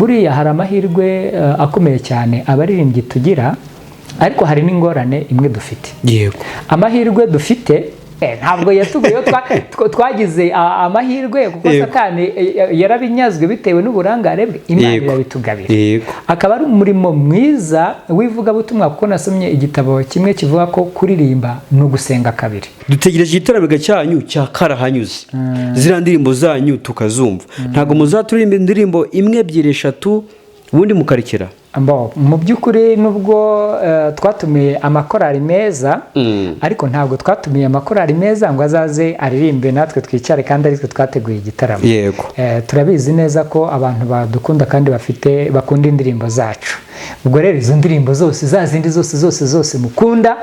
buriya hari amahirwe akomeye cyane abaririmbyi tugira, ariko hari n'ingorane imwe dufite. Yego. Amahirwe dufite ntabwo yatuguyeho twagize amahirwe kuko Satani yarabinyazwe bitewe n'uburangare bwe, Imana irabitugabira. Akaba ari umurimo mwiza w'ivugabutumwa, kuko nasomye igitabo kimwe kivuga ko kuririmba no gusenga kabiri. Dutegereje igitaramo cyanyu cya Karahanyuze, zira ndirimbo zanyu tukazumva. Ntago muzaturirimba indirimbo imwe ebyiri eshatu ubundi mukarekera? Mu by'ukuri nubwo twatumiye amakorari meza, ariko ntabwo twatumiye amakorari meza ngo azaze aririmbe natwe twicare kandi aritwe twateguye igitaramo. Yego. Turabizi neza ko abantu badukunda kandi bakunda indirimbo zacu. Ubwo rero izo ndirimbo zose, za zindi zose mukunda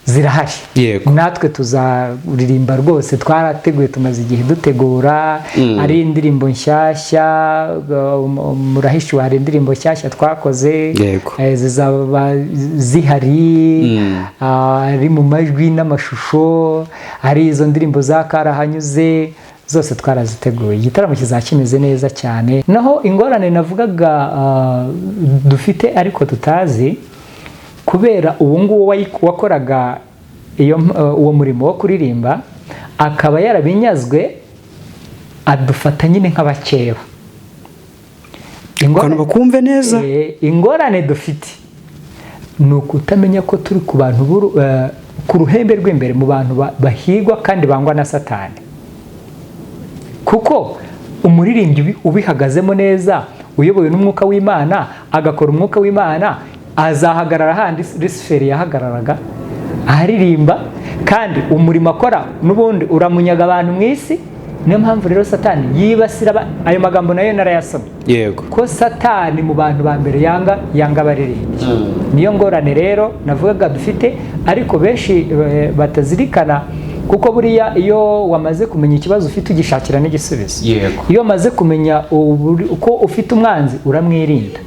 zirahari. Yego. Natwe tuzaririmba rwose, twarateguye, tumaze igihe dutegura. Ari indirimbo nshyashya, murahishiwe hari indirimbo nshyashya twakoze. Yego. Zizaba zihari, ari mu majwi n'amashusho, ari izo ndirimbo za Karahanyuze zose twaraziteguye. Igitaramo kizakimeze neza cyane. Naho ingorane navugaga dufite ariko tutazi, kubera ubu nguwo wakoraga uwo murimo wo kuririmba akaba yarabinyazwe, adufata nyine nk'abakeba. Ingorane bakumve neza. Ingorane dufite ni ukutamenya ko turi ku bantu ku ruhembe rw'imbere, mu bantu bahigwa kandi bangwa na Satani. Kuko umuririmbyi ubihagazemo neza, uyobowe n'umwuka w'Imana, agakora umwuka w'Imana, azahagarara handi Luciferi yahagararaga aharirimba, kandi umurimo akora n'ubundi uramunyaga abantu mu isi. Niyo mpamvu rero Satani yibasira ayo magambo nayo narayasomye. Yego. Ko Satani mu bantu ba mbere yanga abaririmbyi. Niyo ngorane rero navugaga dufite, ariko benshi batazirikana, kuko buriya iyo wamaze kumenya ikibazo ufite ugishakira n'igisubizo. Yego. Iyo wamaze kumenya uko ufite umwanzi uramwirinda.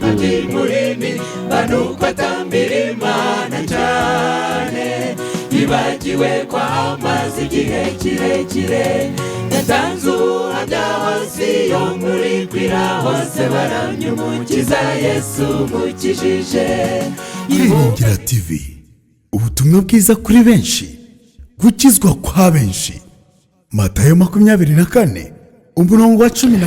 Ibagiwe kwa amazi igihe kirekire, yatanze ubuhamya hose yo muri kwira hose baramya umukiza Yesu mukijije. Kwiringira TV, ubutumwa bwiza kuri benshi, gukizwa kwa benshi. Matayo 24 umurongo wa 14.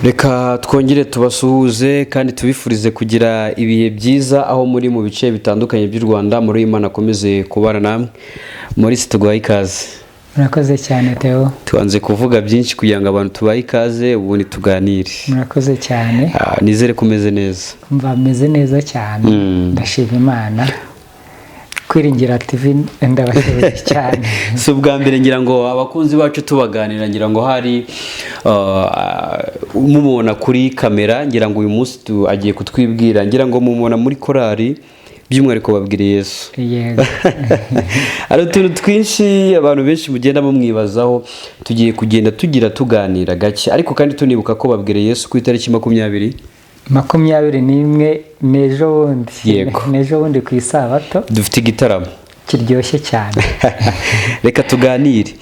Reka twongere tubasuhuze kandi tubifurize kugira ibihe byiza aho muri mu bice bitandukanye by'u Rwanda. Muri Imana akomeze kubana namwe. Muri tuguhaye ikaze. Murakoze cyane Theo. Tuanze kuvuga byinshi kugira ngo abantu tubaye ikaze ubundi tuganire. Murakoze cyane. Nizere kumeze neza. Mva meze neza cyane. Ndashima Imana. Kwiringira TV ndabashimiye cyane. So bwa mbere ngira ngo abakunzi bacu tubaganira, ngira ngo hari mumubona kuri kamera, ngira ngo uyu munsi agiye kutwibwira, ngira ngo mumubona muri korari by'umwihariko babwire Yesu. Yego. Ari utuntu twinshi abantu benshi mugenda mumwibazaho, tugiye kugenda tuganira gake, ariko kandi tunibuka ko babwire Yesu ku itariki 21 nejo wundi. Yego. Nejo wundi ku isabato dufite igitaramo kiryoshye cyane. Reka tuganire.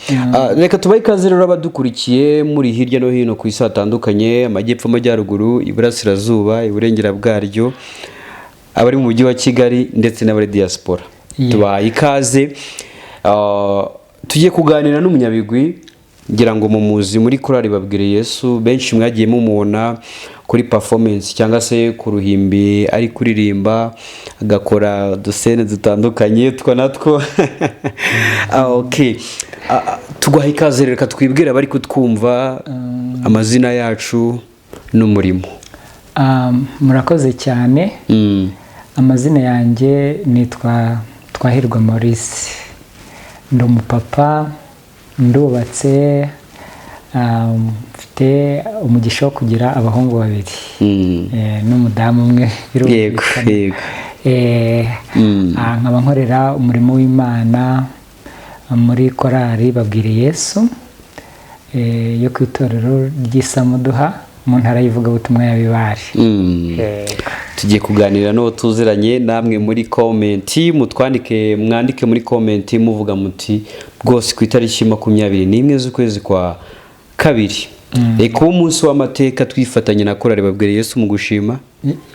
Reka tubaye ikaze rero abadukurikiye muri hirya no hino ku isi hatandukanye, amajyepfo, amajyaruguru, iburasirazuba, iburengera bwaryo, abari mu mujyi wa Kigali ndetse n'abari diaspora. Tubaye ikaze. Tugiye kuganira n'umunyabigwi, ngira ngo mumuzi muri korari babwire Yesu. Benshi mwagiye mumubona kuri performance cyangwa se ku ruhimbi ari kuririmba, agakora dusene dutandukanye natwo. Okay. Tuguhaye ikaze, reka twibwira bari kutwumva amazina yacu n'umurimo. Murakoze cyane. Amazina yanjye nitwa Twahirwa Maurice. Ndi umupapa, ndubatse, mfite umugisha wo kugira abahungu babiri n'umudamu umwe. Yego. Nkaba nkorera umurimo w'Imana muri korari babwire Yesu yo ku itorero ry'Isamuduha mu ntara y'Ivugabutumwa ya Bibare. Tugiye kuganira no tuziranye namwe muri comment, mwandike muri comment muvuga muti rwose ku itariki 21 z'ukwezi kwa kabiri kuba umunsi w'amateka twifatanya na korali babwire Yesu mu gushima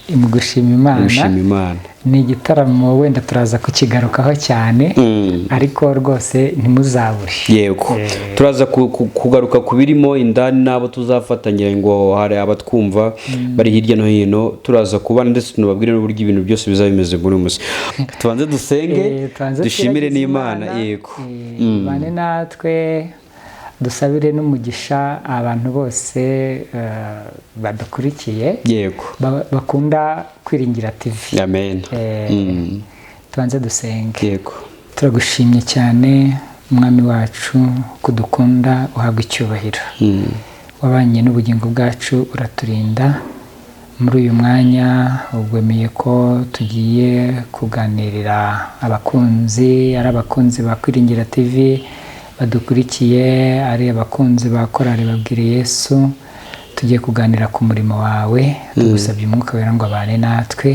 mu gushima Imana ni igitaramo wenda turaza kukigarukaho cyane ariko rwose ntimuzabure. Yego turaza kugaruka ku birimo indani n'abo tuzafatanya ngo hari abatwumva bari hirya no hino turaza kubana ndetse tunababwire n'uburyo ibintu byose bizaba bimeze muri uyu munsi. Tubanze dusenge dushimire n'Imana. Yego bane natwe dusabire n'umugisha abantu bose badukurikiye yego bakunda Kwiringira TV. Amen. Tubanze dusenge. Yego turagushimye cyane umwami wacu kudukunda uhabwa icyubahiro. Wabanye n'ubugingo bwacu uraturinda muri uyu mwanya ugwemeye ko tugiye kuganirira abakunzi ari abakunzi ba Kwiringira TV badukurikiye ari abakunzi ba korali babwire Yesu tugiye kuganira ku murimo wawe tugusabye umwuka wera ngo abane natwe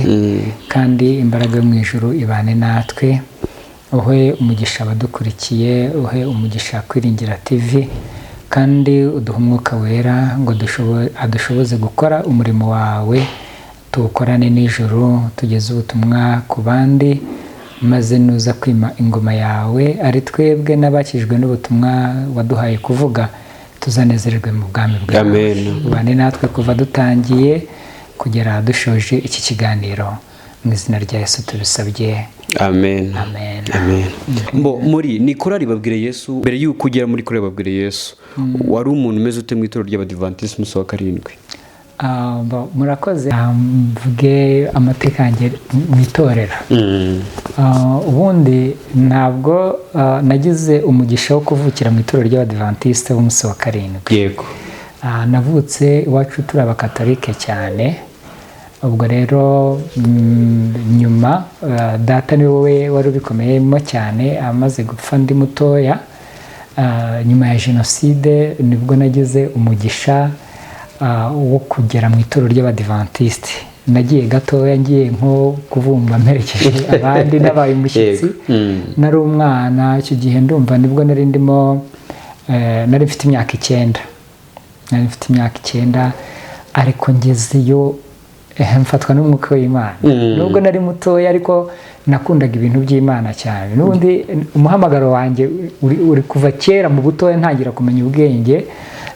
kandi imbaraga yo mu ijuru ibane natwe uhe umugisha abadukurikiye uhe umugisha Kwiringira TV kandi uduhe umwuka wera ngo adushoboze gukora umurimo wawe tuwukorane nijoro tugeze ubutumwa ku bandi maze nuza kwima ingoma yawe ari twebwe n'abakijwe n'ubutumwa waduhaye kuvuga tuzanezererwe mu bwami bwawe. Ubane natwe kuva dutangiye kugera dushoje iki kiganiro mu izina rya Yesu tubisabye. Amen. Amen. Amen. Muri ni korali babwire Yesu mbere y'uko ugera muri korali babwire Yesu wari umuntu umeze ute mu itorero ry'Abadiventiste umunsi wa karindwi? Murakoze mvuge amateka yanjye mu itorero. Ubundi ntabwo nagize umugisha wo kuvukira mu itorero ry'Abadiventiste b'umunsi wa karindwi. Yego navutse iwacu turi abakatolike cyane ubwo rero nyuma data ni wowe wari ubikomeyemo cyane amaze gupfa ndi mutoya nyuma ya jenoside nibwo nagize umugisha wo kugera mu itorero ry'Abadiventiste. Nagiye gatoya ngiye nko kuvumba mperekeje abandi nabaye umushyitsi nari umwana icyo gihe ndumva nibwo nari ndimo nari mfite imyaka 9 ariko ngezeyo mfatwa n'umwuka w'Imana nubwo nari mutoya ariko nakundaga ibintu by'Imana cyane n'ubundi umuhamagaro wanjye uri kuva kera mu butoya ntangira kumenya ubwenge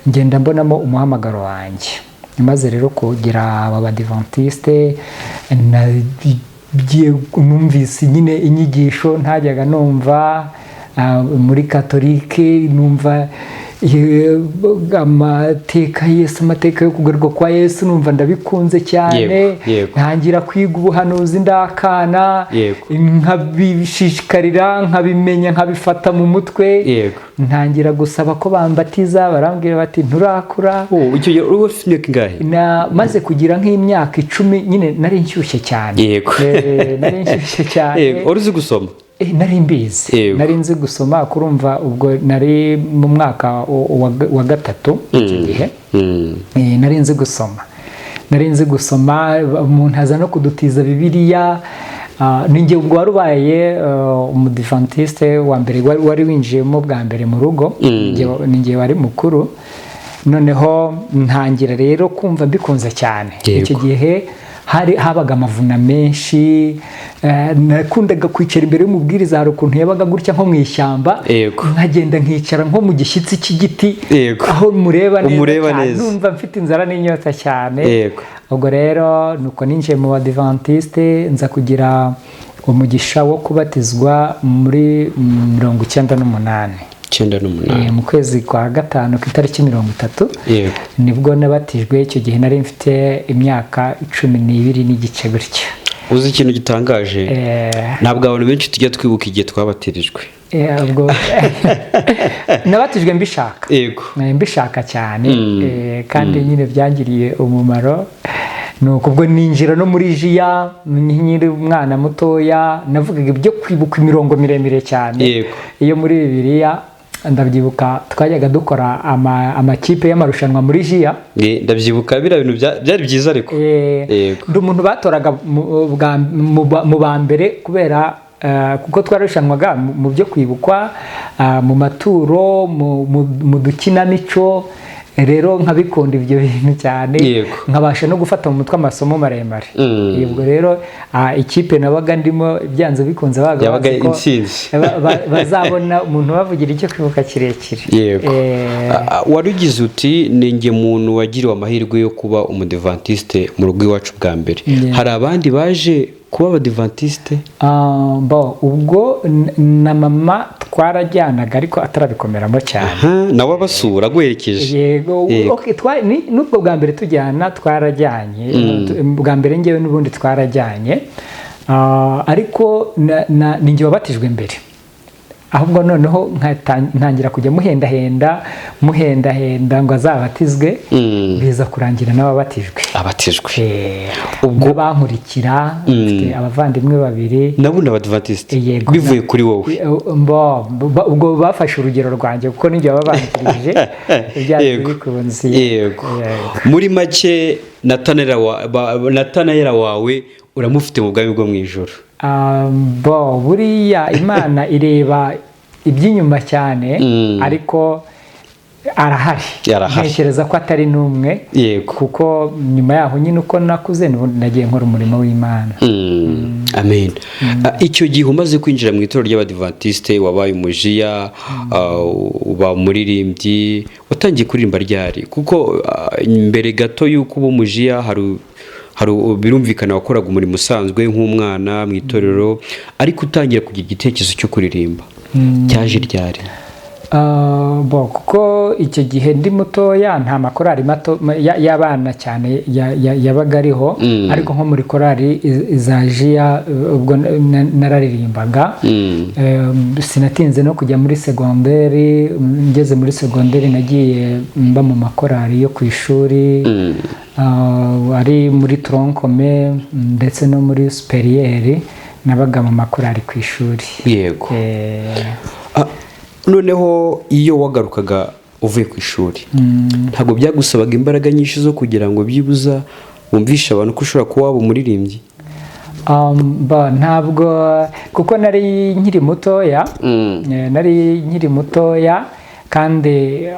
ngenda mbonamo umuhamagaro wanjye maze rero kugira Abadiventiste numvise nyine inyigisho ntajyaga numva muri katolike numva amateka Yesu amateka yo kugaruka kwa Yesu numva ndabikunze cyane ntangira kwiga ubuhanuzi ndakana nkabishishikarira nkabimenya nkabifata mu mutwe ntangira gusaba ko bambatiza barambwira bati nturakura. Icyo gihe uri ufite imyaka ingahe? Maze kugira nk'imyaka 10 nyine nari nshyushye cyane. Nari nshyushye cyane. Uri uzi gusoma? Nari mbizi nari nzi gusoma kurumva ubwo nari mu mwaka wa 3 icyo gihe nari nzi gusoma umuntu aza no kudutiza Bibiliya ninjye ubwo warubaye umudiventiste wa mbere wari winjiyemo bwa mbere mu rugo ninjye wari mukuru noneho ntangira rero kumva bikunze cyane icyo gihe habaga amavuna menshi nakundaga kwicara imbere y'umubwiriza hari ukuntu yabaga gutya nko mu ishyamba nkagenda nkicara nko mu gishyitsi cy'igiti aho mureba neza numva mfite inzara n'inyota cyane. Ubwo rero nuko ninjiye mu Badiventiste nza kugira umugisha wo kubatizwa muri 98 mu kwezi kwa 5 ku itariki 30 nibwo nabatijwe. Icyo gihe nari mfite imyaka 12 n'igice gutya. Uzi ikintu gitangaje ntabwo abantu benshi tujya twibuka igihe twabatirijwe. Ubwo nabatijwe mbishaka cyane kandi nyine byangiriye umumaro nuko ubwo ninjira no muri jiya nkiri umwana mutoya navugaga ibyo kwibuka imirongo miremire cyane iyo muri Bibiliya ndabyibuka twajyaga dukora amakipe y'amarushanwa muri jiya ndabyibuka bira bintu byari byiza ariko ndi umuntu batoraga mu ba mbere kubera kuko twarushanwaga mu byo kwibukwa mu maturo mu dukinamico rero nkabikunda ibyo bintu cyane, Yego. nkabasha no gufata mu mutwe amasomo maremare. Ubwo rero ikipe nabaga ndimo byanze bikunze yabaga intsinzi. bazabona umuntu bavugira icyo kwibuka kirekire. Yego. Warugize uti ni nge muntu wagiriwe amahirwe yo kuba umudivantiste mu rugo iwacu bwa mbere. Hari abandi baje kuba abadivantiste? Ubwo na mama twarajyanaga ariko atarabikomeramo cyane. Nawe abasura aguherekeje? Yego. N'ubwo bwa mbere tujyana twarajyanye, bwa mbere ngewe n'ubundi twarajyanye, ariko ni nge wabatijwe mbere, ahubwo noneho ntangira kujya muhendahenda ngo azabatizwe, biza kurangira n'ababatijwe. Ubwo bankurikira, mfite abavandimwe babiri nabo n'abadivantiste bivuye kuri wowe. ubwo bafashe urugero rwanjye kuko nijye babanjirije ibyaje bikunze. Yego. Muri make Natanayeli wawe uramufite mu bwami bwo mu ijoro? Buriya Imana ireba iby'inyuma cyane, ariko arahari. Ntekereza ko atari n'umwe, kuko nyuma yaho nyine uko nakuze nagiye nkora umurimo w'Imana. Amen. Icyo gihe umaze kwinjira mu itorero ry'abadivantiste, wabaye umujiya, uba umuririmbyi, watangiye kuririmba ryari? Kuko mbere gato y'uko uba umujiya hari birumvikana wakoraga umurimo usanzwe nk'umwana mu itorero, ariko utangira kugira igitekerezo cyo kuririmba cyaje ryari? Kuko icyo gihe ndi mutoya nta makorari mato y'abana cyane yabaga ariho, ariko nko muri korari za jiya ubwo nararirimbaga. Sinatinze no kujya muri segonderi. Ngeze muri segonderi nagiye mba mu makorari yo ku ishuri, ari muri tronkome ndetse no muri superiyeri, nabaga mu makorari ku ishuri. Yego. Noneho iyo wagarukaga uvuye ku ishuri, ntabwo byagusabaga imbaraga nyinshi zo kugira ngo byibuza wumvishe abantu ko ushobora kuba waba umuririmbyi? Ntabwo, kuko nari nkiri mutoya, kandi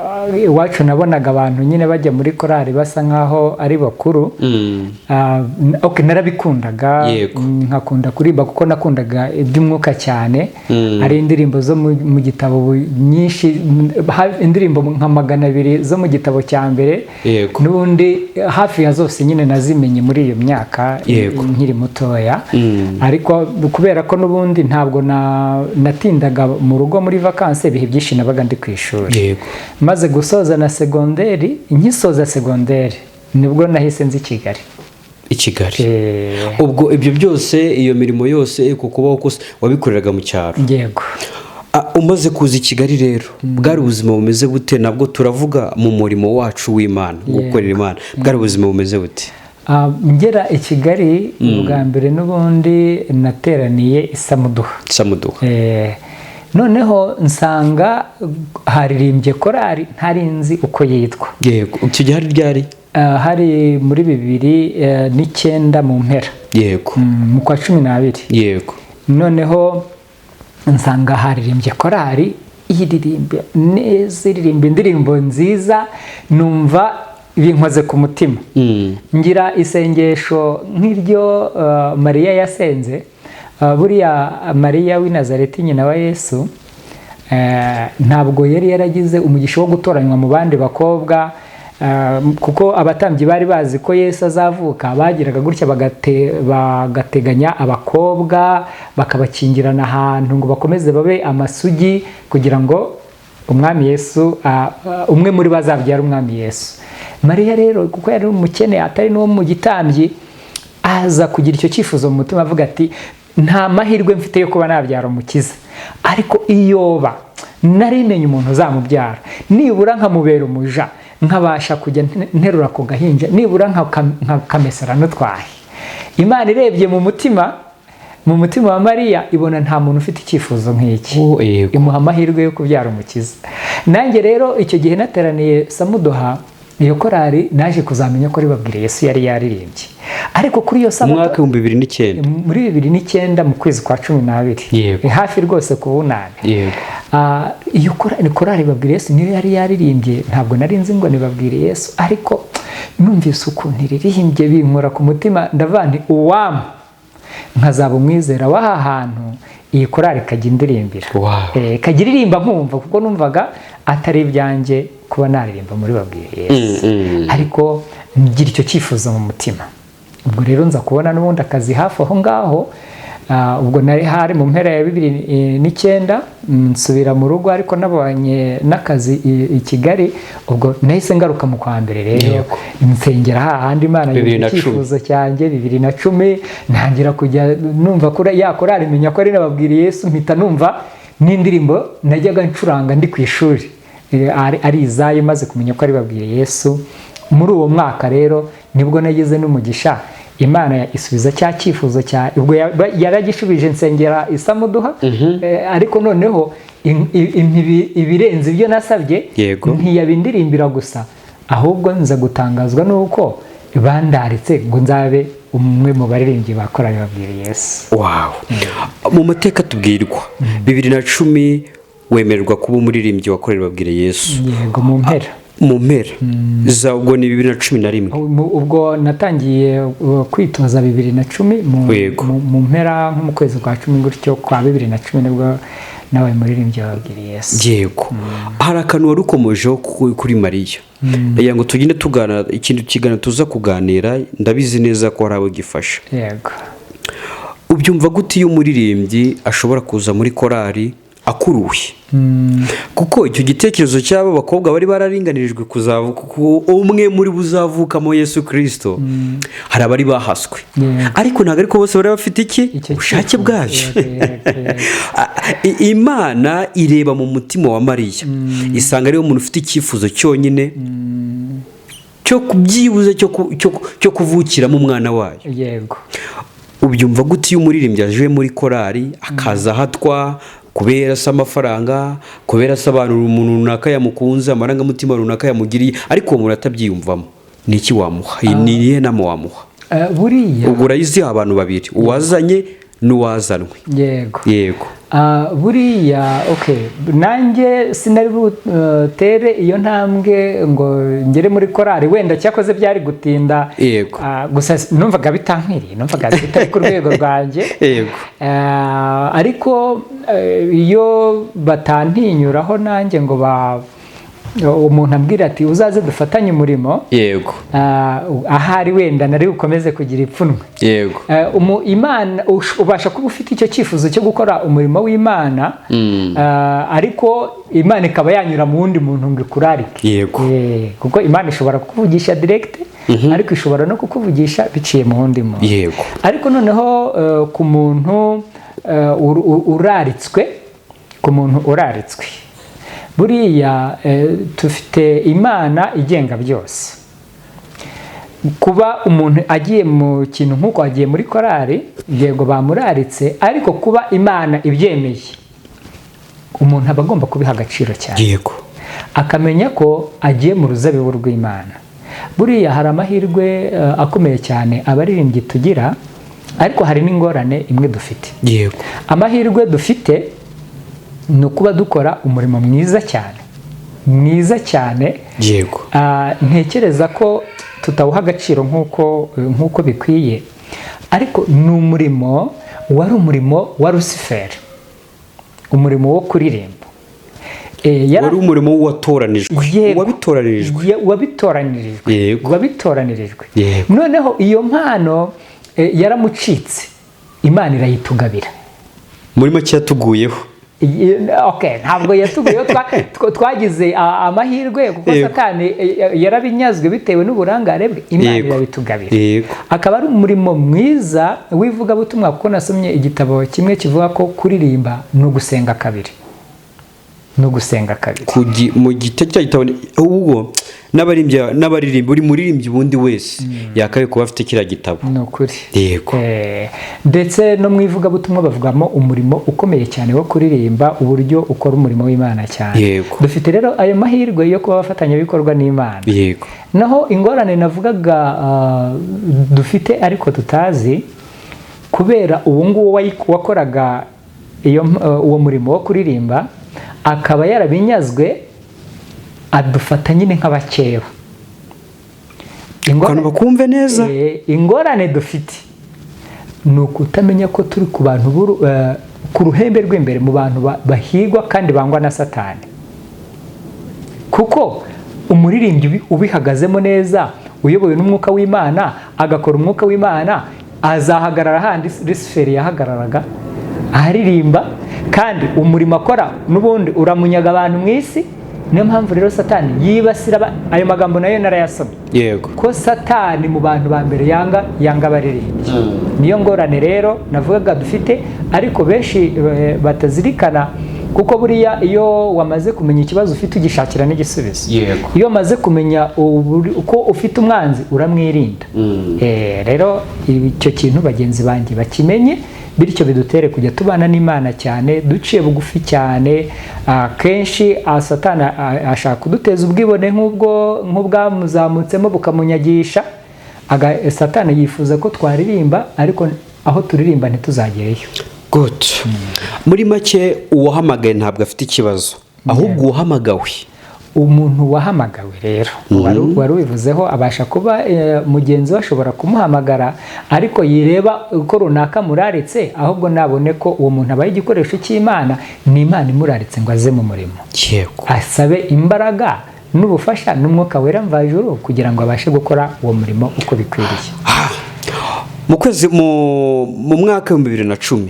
iwacu nabonaga abantu nyine bajya muri korari basa nkaho ari bakuru. Narabikundaga, nkakunda kuririmba kuko nakundaga iby'umwuka cyane. Hari indirimbo zo mu gitabo nyinshi, indirimbo nka 200 zo mu gitabo cya mbere, n'ubundi hafi ya zose nyine nazimenye muri iyo myaka nkiri mutoya. Ariko kubera ko n'ubundi ntabwo natindaga mu rugo muri vakansi, ibihe byinshi nabaga ndi ku ishuri. Maze gusoza na segonderi, nkisoza segonderi nibwo nahise nzi i Kigali. Ubwo ibyo byose, iyo mirimo yose kukubaho kose wabikoreraga mu cyaro? Yego. Umaze kuza i Kigali rero, bwari ubuzima bumeze bute? Nabwo turavuga mu murimo wacu w'Imana, gukorera Imana, bwari ubuzima bumeze bute? Ngera i Kigali ubwa mbere n'ubundi nateraniye Isamuduha. Noneho nsanga haririmbye korari ntari nzi uko yitwa. Yego. Icyo gihe hari ryari? Hari muri 2009 mu mpera. Yego. Mu kwa 12. Yego. Noneho nsanga haririmbye korari iririmba neza, iririmba indirimbo nziza, numva binkoze ku mutima. Ngira isengesho nk'iryo Mariya yasenze. Buriya Mariya w'i Nazareti nyina wa Yesu, ntabwo yari yaragize umugisha wo gutoranywa mu bandi bakobwa, kuko abatambyi bari bazi ko Yesu azavuka, bagiraga gutya bagateganya abakobwa bakabakingirana ahantu ngo bakomeze babe amasugi, kugira ngo umwami Yesu, umwe muri bazabyara umwami Yesu. Mariya rero kuko yari umukene, atari n'uwo mu gitambyi, aza kugira icyo cyifuzo mu mutima, avuga ati nta mahirwe mfite yo kuba nabyara umukiza, ariko iyoba narimenye umuntu uzamubyara, nibura nkamubera umuja, nkabasha kujya nterura ako gahinja, nibura nkakamesera n'utwaye. Imana irebye mu mutima wa Mariya, ibona nta muntu ufite icyifuzo nk'iki, imuha amahirwe yo kubyara umukiza. Nanjye rero icyo gihe nateraniye Samuduha, iyo korari naje kuzamenya ko ribabwira Yesu yari yaririmbye. Ariko kuri iyo Sabato, mwaka 2009, muri 2009 mu kwezi kwa 12, hafi rwose ku bunane. iyo korari babwira Yesu niyo yari yaririmbye, ntabwo nari nzi ngo nibabwire Yesu, ariko numvise ukuntu iririmbye binkora ku mutima, ndavuga nti uwampa nkazaba umwizera w'aha hantu iyi korari ikajya indirimbira, ikajya iririmba nkumva, kuko numvaga atari ibyanjye kuba naririmba muri babwire Yesu, ariko ngira icyo cyifuzo mu mutima. Ubwo rero nza kubona n'ubundi akazi hafi aho ngaho, ubwo nari hari mu mpera ya 2009 nsubira mu rugo, ariko nabonye n'akazi i Kigali. Ubwo nahise ngaruka mu kwa mbere rero nsengera hahandi Imana y'icyifuzo cyanjye 2010, ntangira kujya numva kuri ya korari menya ko ari nababwiriye Yesu, mpita numva n'indirimbo najyaga ncuranga ndi ku ishuri ari izayo, maze kumenya ko ari babwiriye Yesu. Muri uwo mwaka rero nibwo nagize n'umugisha, Imana isubiza cya cyifuzo cya, ubwo yaragishubije nsengera isamuduha, ariko noneho ibirenze ibyo nasabye ntiyabindirimbira gusa, ahubwo nza gutangazwa nuko bandaritse ngo nzabe umwe mu baririmbyi bakoranye babwiriye Yesu. Mu mateka tubwirwa 2010 wemererwa kuba umuririmbyi wakorera babwiriye Yesu. Yego, mu mpera za ubwo ni 2011. Ubwo natangiye kwitoza 2010 mu mpera nko mu kwezi kwa 10 gutyo kwa 2010 nibwo nawe muririmbyi babwiriye Yesu. Yego. Hari akantu wari ukomojeho kuri Mariya, kugira ngo tugende tugana ikintu kigana tuza kuganira, ndabizi neza ko hari abo gifasha. Yego. Ubyumva gute iyo umuririmbyi ashobora kuza muri korari akuruwe? Kuko icyo gitekerezo cy'abo bakobwa bari bararinganirijwe kuzavuka umwe muri buzavukamo Yesu Kristo, hari abari bahaswe, ariko ntabwo ariko bose bari bafite ubushake bwabyo. Imana ireba mu mutima wa Mariya, isanga ariwe muntu ufite icyifuzo cyonyine cyo kubyibuze cyo kuvukiramo umwana wayo. Yego. Ubyumva gute iyo umuririmbyi aje muri korari akaza ahatwa kubera se amafaranga, kubera se abantu umuntu runaka yamukunze, amarangamutima runaka yamugiriye, ariko uwo muntu atabyiyumvamo, ni iki wamuha? Ni iyihe nama wamuha? Buriya ubwo urayiziha abantu babiri, uwazanye n'uwazanwe. Yego. Buriya nanjye sinari butere iyo ntambwe ngo ngere muri korari, wenda cyakoze byari gutinda, gusa numvaga bitankwiriye, numvaga bitari ku rwego rwanjye. Ariko iyo batantinyuraho nanjye ngo umuntu ambwira ati uzaze dufatanye umurimo, ahari wenda nari ukomeze kugira ipfunwe. Imana ubasha kuba ufite icyo cyifuzo cyo gukora umurimo w'Imana, ariko Imana ikaba yanyura mu wundi muntu ngo ikurarike. Kuko Imana ishobora kukuvugisha direct, ariko ishobora no kukuvugisha biciye mu wundi muntu. Ariko noneho ku muntu uraritswe, buriya dufite Imana igenga byose. Kuba umuntu agiye mu kintu nk'uko agiye muri korari, yego bamuraritse, ariko kuba Imana ibyemeye, umuntu aba agomba kubiha agaciro cyane, akamenya ko agiye mu ruzabibu rw'Imana. Buriya hari amahirwe akomeye cyane abaririmbyi tugira, ariko hari n'ingorane imwe dufite. Amahirwe dufite ni ukuba dukora umurimo mwiza cyane, ntekereza ko tutawuha agaciro nk'uko bikwiye, ariko ni umurimo wari umurimo wa Lusiferi, umurimo wo kuririmba. Wari umurimo watoranijwe, wabitoranyirijwe. Noneho iyo mpano yaramucitse, Imana irayitugabira. Muri make yatuguyeho. Ntabwo yatuguyeho, twagize amahirwe kuko Satani yarabinyazwe bitewe n'uburangare bwe, Imana irabitugabira. Akaba ari umurimo mwiza w'ivugabutumwa, kuko nasomye igitabo kimwe kivuga ko kuririmba ni ugusenga kabiri. Mu gitabo ubwo n'abaririmbi, buri muririmbyi ubundi wese yakabaye kuba afite kiriya gitabo. Ni ukuri. Ndetse no mu ivugabutumwa bavugamo umurimo ukomeye cyane wo kuririmba, uburyo ukora umurimo w'Imana cyane. Dufite rero ayo mahirwe yo kuba abafatanyabikorwa n'Imana. Naho ingorane navugaga dufite ariko tutazi, kubera ubu ngubu wakoraga uwo murimo wo kuririmba, akaba yarabinyazwe adufata nyine nk'abakeba. abantu bakumve neza. Ingorane dufite ni ukutamenya ko turi ku bantu ku ruhembe rw'imbere mu bantu bahigwa kandi bangwa na Satani, kuko umuririmbyi ubihagazemo neza uyobowe n'umwuka w'Imana agakora umwuka w'Imana azahagarara handi Luciferi yahagararaga aharirimba, kandi umurimo akora n'ubundi uramunyaga abantu mu isi. Niyo mpamvu rero Satani yibasira ayo magambo nayo narayasomye, yego, ko Satani mu bantu ba mbere yanga abaririmbyi. Niyo ngorane rero navugaga dufite, ariko benshi batazirikana, kuko buriya iyo wamaze kumenya ikibazo ufite ugishakira n'igisubizo. Yego. Iyo wamaze kumenya uko ufite umwanzi uramwirinda. Rero icyo kintu bagenzi banjye bakimenye, bityo bidutere kujya tubana n'Imana cyane, duciye bugufi cyane. Kenshi Satani ashaka kuduteza ubwibone nk'ubwamuzamutsemo bukamunyagisha. Satani yifuza ko twaririmba, ariko aho turirimba ntituzagereyo. Good. Muri make uwahamagaye ntabwo afite ikibazo, ahubwo uwahamagawe. Umuntu wahamagawe rero wari ubivuzeho, abasha kuba mugenzi we ashobora kumuhamagara, ariko yireba uko runaka muraritse, ahubwo nabone ko uwo muntu abaye igikoresho cy'Imana, ni Imana imuraritse ngo aze mu murimo. Yego. Asabe imbaraga n'ubufasha n'umwuka wera mvajuru kugira ngo abashe gukora uwo murimo uko bikwiriye. Mu kwezi mu mwaka wa 2010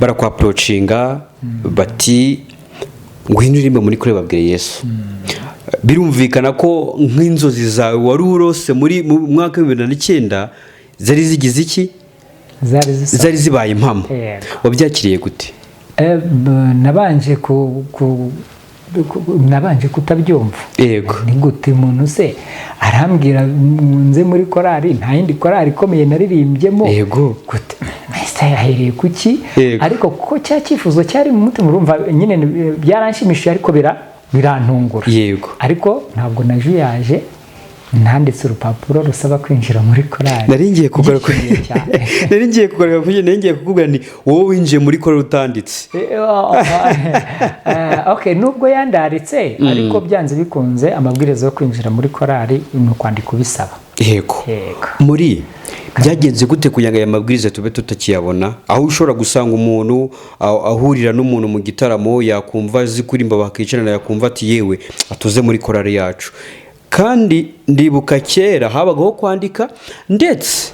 barakwaprocinga bati ngwino uririmbe muri kure babwire Yesu. Birumvikana ko nk'inzozi zawe wari urose mu mwaka wa 2009 zari zigize iki? Zari zibaye impamo. Wabyakiriye gute? Nabanje kutabyumva. Yego. Ni gute umuntu se arambwira nze muri korari, nta yindi korari ikomeye naririmbyemo. Yego. Gute ese yahereye kuki? Ariko kuko cya cyifuzo cyari mu mutima, urumva nyine byaranshimishije, ariko birantungura. Yego. Ariko ntabwo najuyaje, ntanditse urupapuro rusaba kwinjira muri korari. Naringiye kugaruka kukubwira ni wowe winjiye muri korari utanditse. Okay, nubwo yandaritse, ariko byanze bikunze amabwiriza yo kwinjira muri korari ni ukwandika ubisaba. Yego. Muri byagenze gute kugira ngo aya mabwiriza tube tutakiyabona, aho ushobora gusanga umuntu ahurira n'umuntu mu gitaramo, yakumva azi kurimba, bakicarana, yakumva ati yewe atuze muri korari yacu. Kandi ndibuka kera habagaho kwandika, ndetse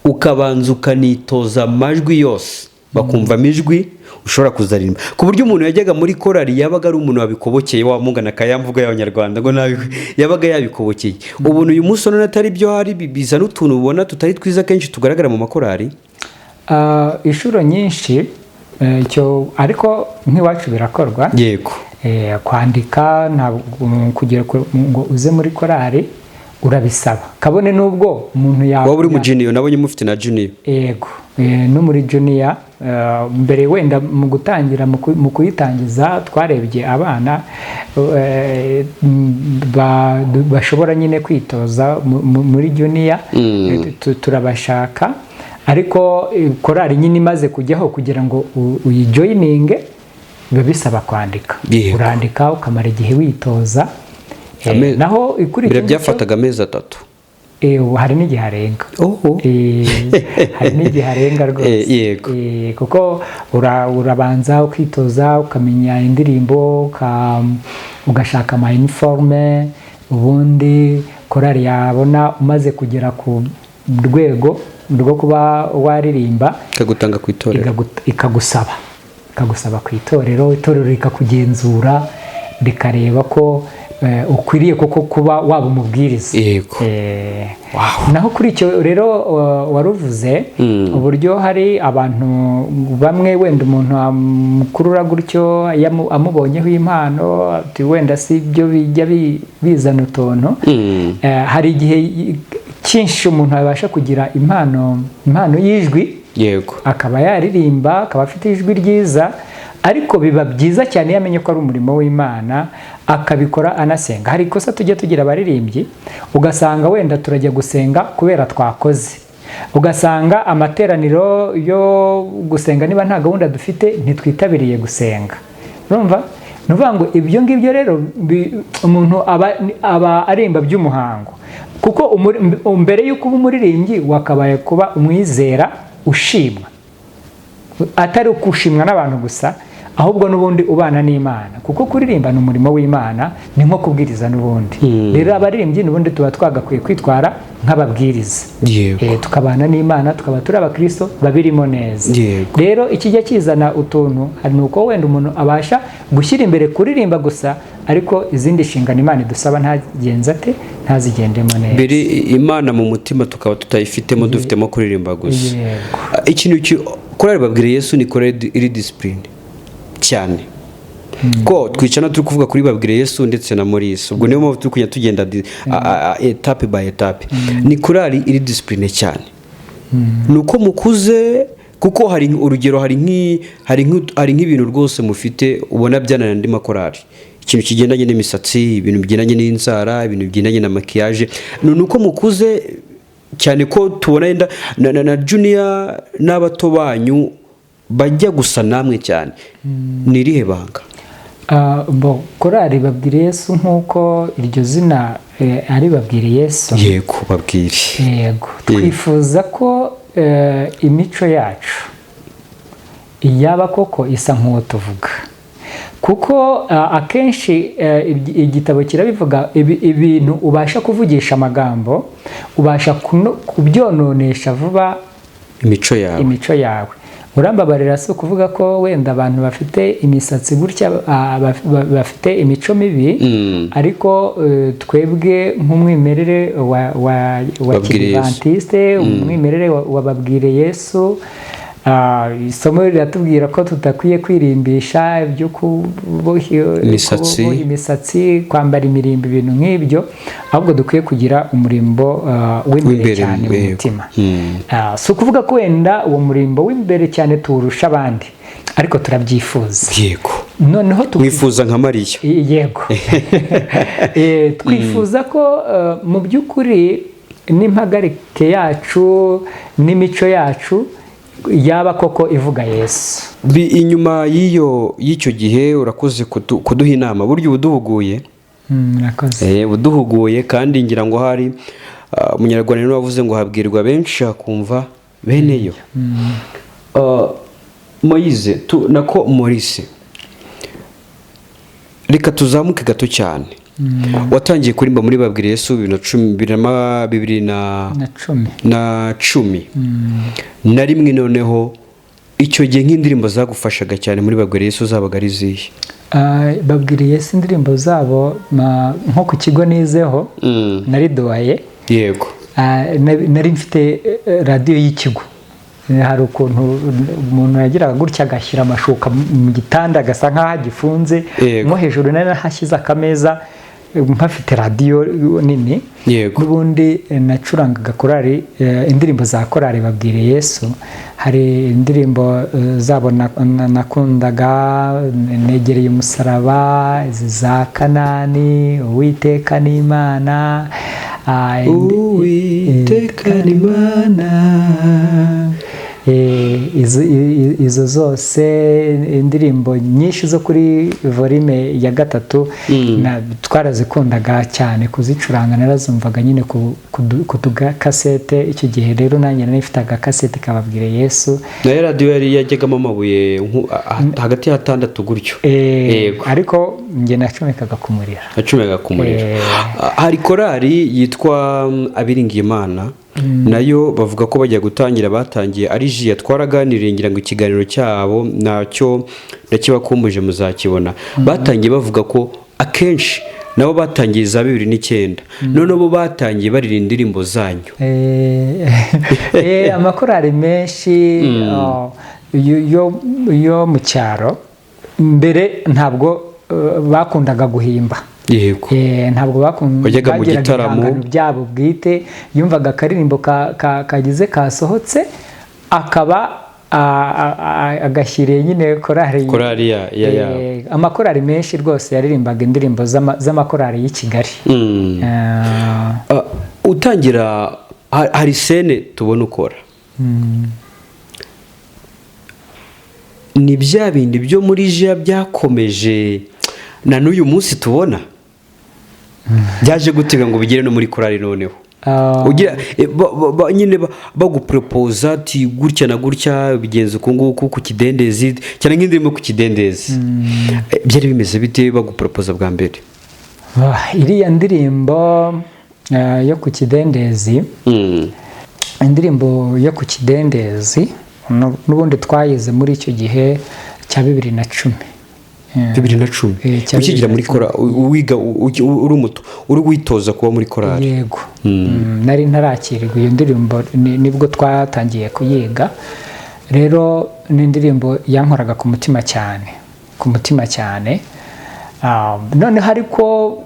ukabanza ukanitoza amajwi yose, bakumva amijwi ushobora kuzarimba, ku buryo umuntu yajyaga muri korari yabaga ari umuntu wabikobokeye, wamugana akayamvuga y'Abanyarwanda ngo nabi yabaga yabikobokeye. Ubuntu uyu munsi none atari byo, hari biza n'utuntu ubona tutari twiza kenshi tugaragara mu makorari. Inshuro nyinshi cyo, ariko nk'iwacu birakorwa. Yego. Kwandika kugira ngo uze muri korari urabisaba, kabone nubwo umuntu waba uri mu junior, nabonye mufite na junior. Yego. No muri junior, mbere wenda mu gutangira mu kuyitangiza twarebye abana bashobora nyine kwitoza muri junior, turabashaka, ariko korari nyine imaze kujyaho kugira ngo uyijoyininge biba bisaba kwandika. Urandika ukamara igihe witoza, naho ikurikije byafataga amezi 3. Hari n'igihe arenga. Hari n'igihe arenga rwose. Kuko urabanza ukitoza, ukamenya indirimbo, ugashaka ama uniforme, ubundi korari yabona umaze kugera ku rwego rwo kuba waririmba, ikagutanga ku itorero, ikagusaba ku itorero rikakugenzura, rikareba ko ukwiriye koko kuba waba umubwiriza. Yego. Naho kuri icyo rero waruvuze uburyo hari abantu bamwe, wenda umuntu amukurura gutyo amubonyeho impano, ati wenda si byo bijya bizana utuntu. Hari igihe cyinshi umuntu abasha kugira impano y'ijwi. Yego. Akaba yaririmba, akaba afite ijwi ryiza, ariko biba byiza cyane yamenye ko ari umurimo w'Imana, akabikora anasenga. Hari ikosa tujya tugira abaririmbyi, ugasanga wenda turajya gusenga kubera twakoze, ugasanga amateraniro yo gusenga niba nta gahunda dufite ntitwitabiriye gusenga. Urumva ni ukuvuga ngo ibyo ngibyo rero umuntu aba aremba by'umuhango, kuko mbere y'uko uba umuririmbyi wakabaye kuba umwizera ushimwa, atari ukushimwa n'abantu gusa, ahubwo n'ubundi ubana n'Imana, kuko kuririmba ni umurimo w'Imana, ni nko kubwiriza n'ubundi. Rero abaririmbyi n'ubundi tuba twagakwiye kwitwara nk'ababwiriza, tukabana n'Imana, tukaba turi abakristo babirimo neza. Rero ikijya kizana utuntu hari nuko wenda umuntu abasha gushyira imbere kuririmba gusa, ariko izindi nshingano Imana idusaba ntagenza ate, ntazigendemo neza. Mbere Imana mu mutima tukaba tutayifitemo, dufitemo kuririmba gusa. Ikintu korali babwire Yesu ni korali iri discipline cyane, ko twicana turi kuvuga kuri babwire Yesu ndetse na Maurice, ubwo niyo mpamvu turi kujya tugenda etape by etape. Ni korali iri discipline cyane, nuko mukuze, kuko hari urugero, hari nk'ibintu rwose mufite ubona byanana andi makorali, ikintu kigendanye n'imisatsi, ibintu bigendanye n'inzara, ibintu bigendanye na makiyaje, nuko mukuze cyane ko tubona yenda na junior n'abato banyu bajya gusa namwe cyane. Ni irihe banga? Korali babwire Yesu nk'uko iryo zina ari babwire Yesu. Yego, babwire. Yego, twifuza ko imico yacu yaba koko isa nk'uwo tuvuga, kuko akenshi igitabo kirabivuga, ibintu ubasha kuvugisha amagambo ubasha kubyononesha vuba imico yawe. Urambabarira si ukuvuga ko wenda abantu bafite imisatsi gutya bafite imico mibi, ariko twebwe nk'umwimerere wa Kidivantiste, umwimerere wa babwire Yesu, isomo riratubwira ko tutakwiye kwirimbisha ibyo kuboha imisatsi, kwambara imirimbo, ibintu nk'ibyo, ahubwo dukwiye kugira umurimbo w'imbere cyane mu mutima. Si ukuvuga ko wenda uwo murimbo w'imbere cyane tuwurusha abandi, ariko turabyifuza. Yego, noneho twifuza nka Mariya. Yego. Twifuza ko mu by'ukuri n'impagarike yacu n'imico yacu yaba koko ivuga Yesu. Inyuma y'icyo gihe urakoze kuduha inama, buryo ubuduhuguye. Ubuduhuguye, kandi ngira ngo hari umunyarwanda niwe wavuze ngo habwirwa benshi hakumva beneyo. Moise nako Maurice, reka tuzamuke gato cyane. Watangiye kurimba muri babwire Yesu 2010 na rimwe. Noneho icyo gihe nk'indirimbo zagufashaga cyane muri babwire Yesu zabaga ari zihe? Babwire Yesu indirimbo zabo nko ku kigo nizeho nari doye. Yego. Nari mfite radio y'ikigo, hari ukuntu umuntu yagiraga gutya agashyira amashuka mu gitanda agasa nk'aho gifunze, mo hejuru nari hashyize akameza mpafite radio nini. N'ubundi nacurangaga korali, indirimbo za korali babwire Yesu. Hari indirimbo zabo nakundaga, negereye umusaraba, za Kanani, Uwiteka ni Imana, Uwiteka ni Imana. Izo zose indirimbo nyinshi zo kuri volume ya 3 twarazikundaga cyane kuzicuranga, narazumvaga nyine ku kasete icyo gihe. Rero nanjye nifite agakasete kababwire Yesu, na radio yari yajyagamo amabuye hagati ya 6 gutyo. Ariko nge nacomekaga ku muriro. Hari korali yitwa Abiringiye Imana, nayo bavuga ko bajya gutangira, batangiye ari jiya, twaraganiriye ngira ngo ikiganiro cyabo nacyo ndakibakumbuje muzakibona. Batangiye bavuga ko akenshi nabo batangiye za 2009, none bo batangiye barira indirimbo zanyu. Amakorali menshi yo mu cyaro mbere ntabwo bakundaga guhimba. Yego. Ntabwo bajyaga mu gitaramo byabo bwite, yumvaga akaririmbo kagize kasohotse akaba agashyiriye nyine korali ya amakorali menshi rwose yaririmbaga indirimbo z'amakorali y'i Kigali. Utangira hari sene tubona ukora, ni bya bindi byo muri jiya byakomeje na n'uyu munsi tubona byaje gutega ngo bigere no muri korali noneho ugira nyine baguporopoza ati gutya na gutya bigenze uku nguku ku kidendezi cyane nk'indirimo ku kidendezi byari bimeze bite baguporopoza bwa mbere? Iriya ndirimbo yo ku kidendezi, indirimbo yo ku kidendezi n'ubundi twayize muri icyo gihe cya 2010. 2010 ukigira muri kora wiga uri muto uri witoza kuba muri korali? Yego. Nari ntarakirirwa iyo ndirimbo nibwo twatangiye kuyiga. Rero ni indirimbo yankoraga ku mutima cyane noneho ariko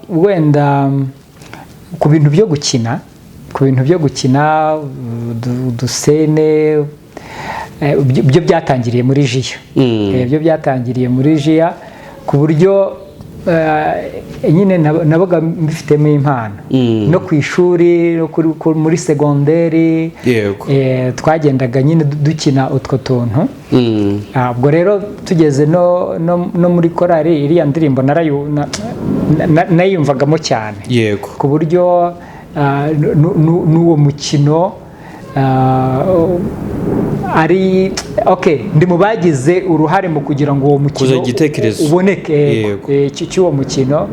wenda ku bintu byo gukina udusene byo byatangiriye muri jiya. Byo byatangiriye muri jiya ku buryo nyine nabaga mbifitemo impano no ku ishuri no muri segonderi twagendaga nyine dukina utwo tuntu. Ubwo rero tugeze no muri korali iriya ndirimbo nayumvagamo cyane ku buryo n'uwo mukino ari ndi mu bagize uruhare mu kugira ngo uwo mukino uboneke cy'uwo mukino.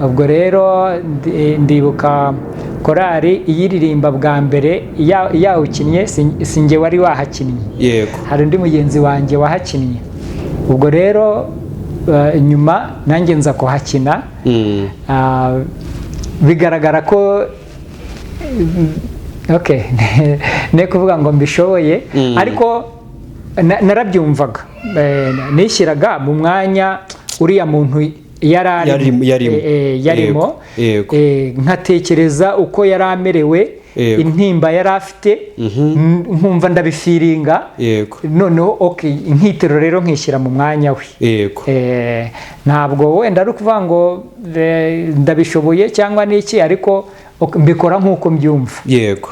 Ubwo rero ndibuka korali iyiririmba bwa mbere yawukinnye sinjye wari wahakinnye, hari undi mugenzi wanjye wahakinnye. ubwo rero nyuma nanjye nza kuhakina bigaragara ko ne kuvuga ngo mbishoboye ariko narabyumvaga nishyiraga mu mwanya uriya muntu yarimo nkatekereza uko yari amerewe intimba yari afite nkumva ndabifiringa noneho nkitero rero nkishyira mu mwanya we ntabwo wenda ari ukuvuga ngo ndabishoboye cyangwa n'iki ariko mbikora nk'uko mbyumva. Yego.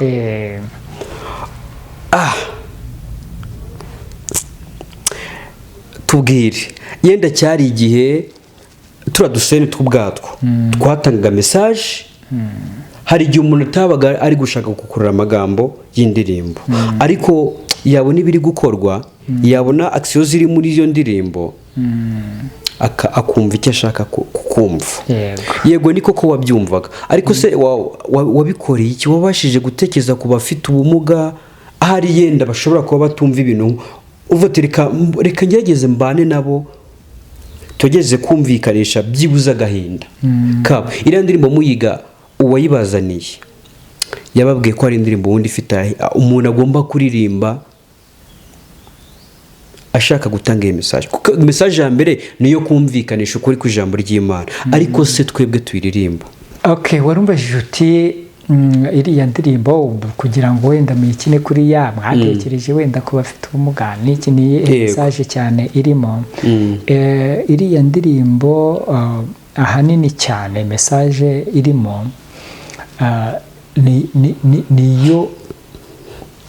Tubwire yenda cyari igihe turadusene tw'ubwatwo twatangaga message hari igihe umuntu atabaga ari gushaka gukurura amagambo y'indirimbo ariko yabona ibiri gukorwa yabona action ziri muri iyo ndirimbo akumva icyo ashaka kukumva. Yego niko ko wabyumvaga ariko se wabikoreye iki wabashije gutekereza ku bafite ubumuga ahari yenda bashobora kuba batumva ibintu uvotereka reka ngerageze mbane nabo tugeze kumvikanisha byibuza agahinda kabo. Iriya ndirimbo muyiga uwayibazaniye yababwiye ko ari indirimbo wundi ifite umuntu agomba kuririmba ashaka gutanga iyi message kuko message ya mbere niyo kumvikanisha ukuri ku ijambo ry'Imana ariko se twebwe tuyiririmba. Warumvajije uti iriya ndirimbo kugira ngo wenda muyikine kuri ya mwatekereje wenda ko bafite ubumuga n'iki ni message cyane irimo iriya ndirimbo ahanini cyane message irimo niyo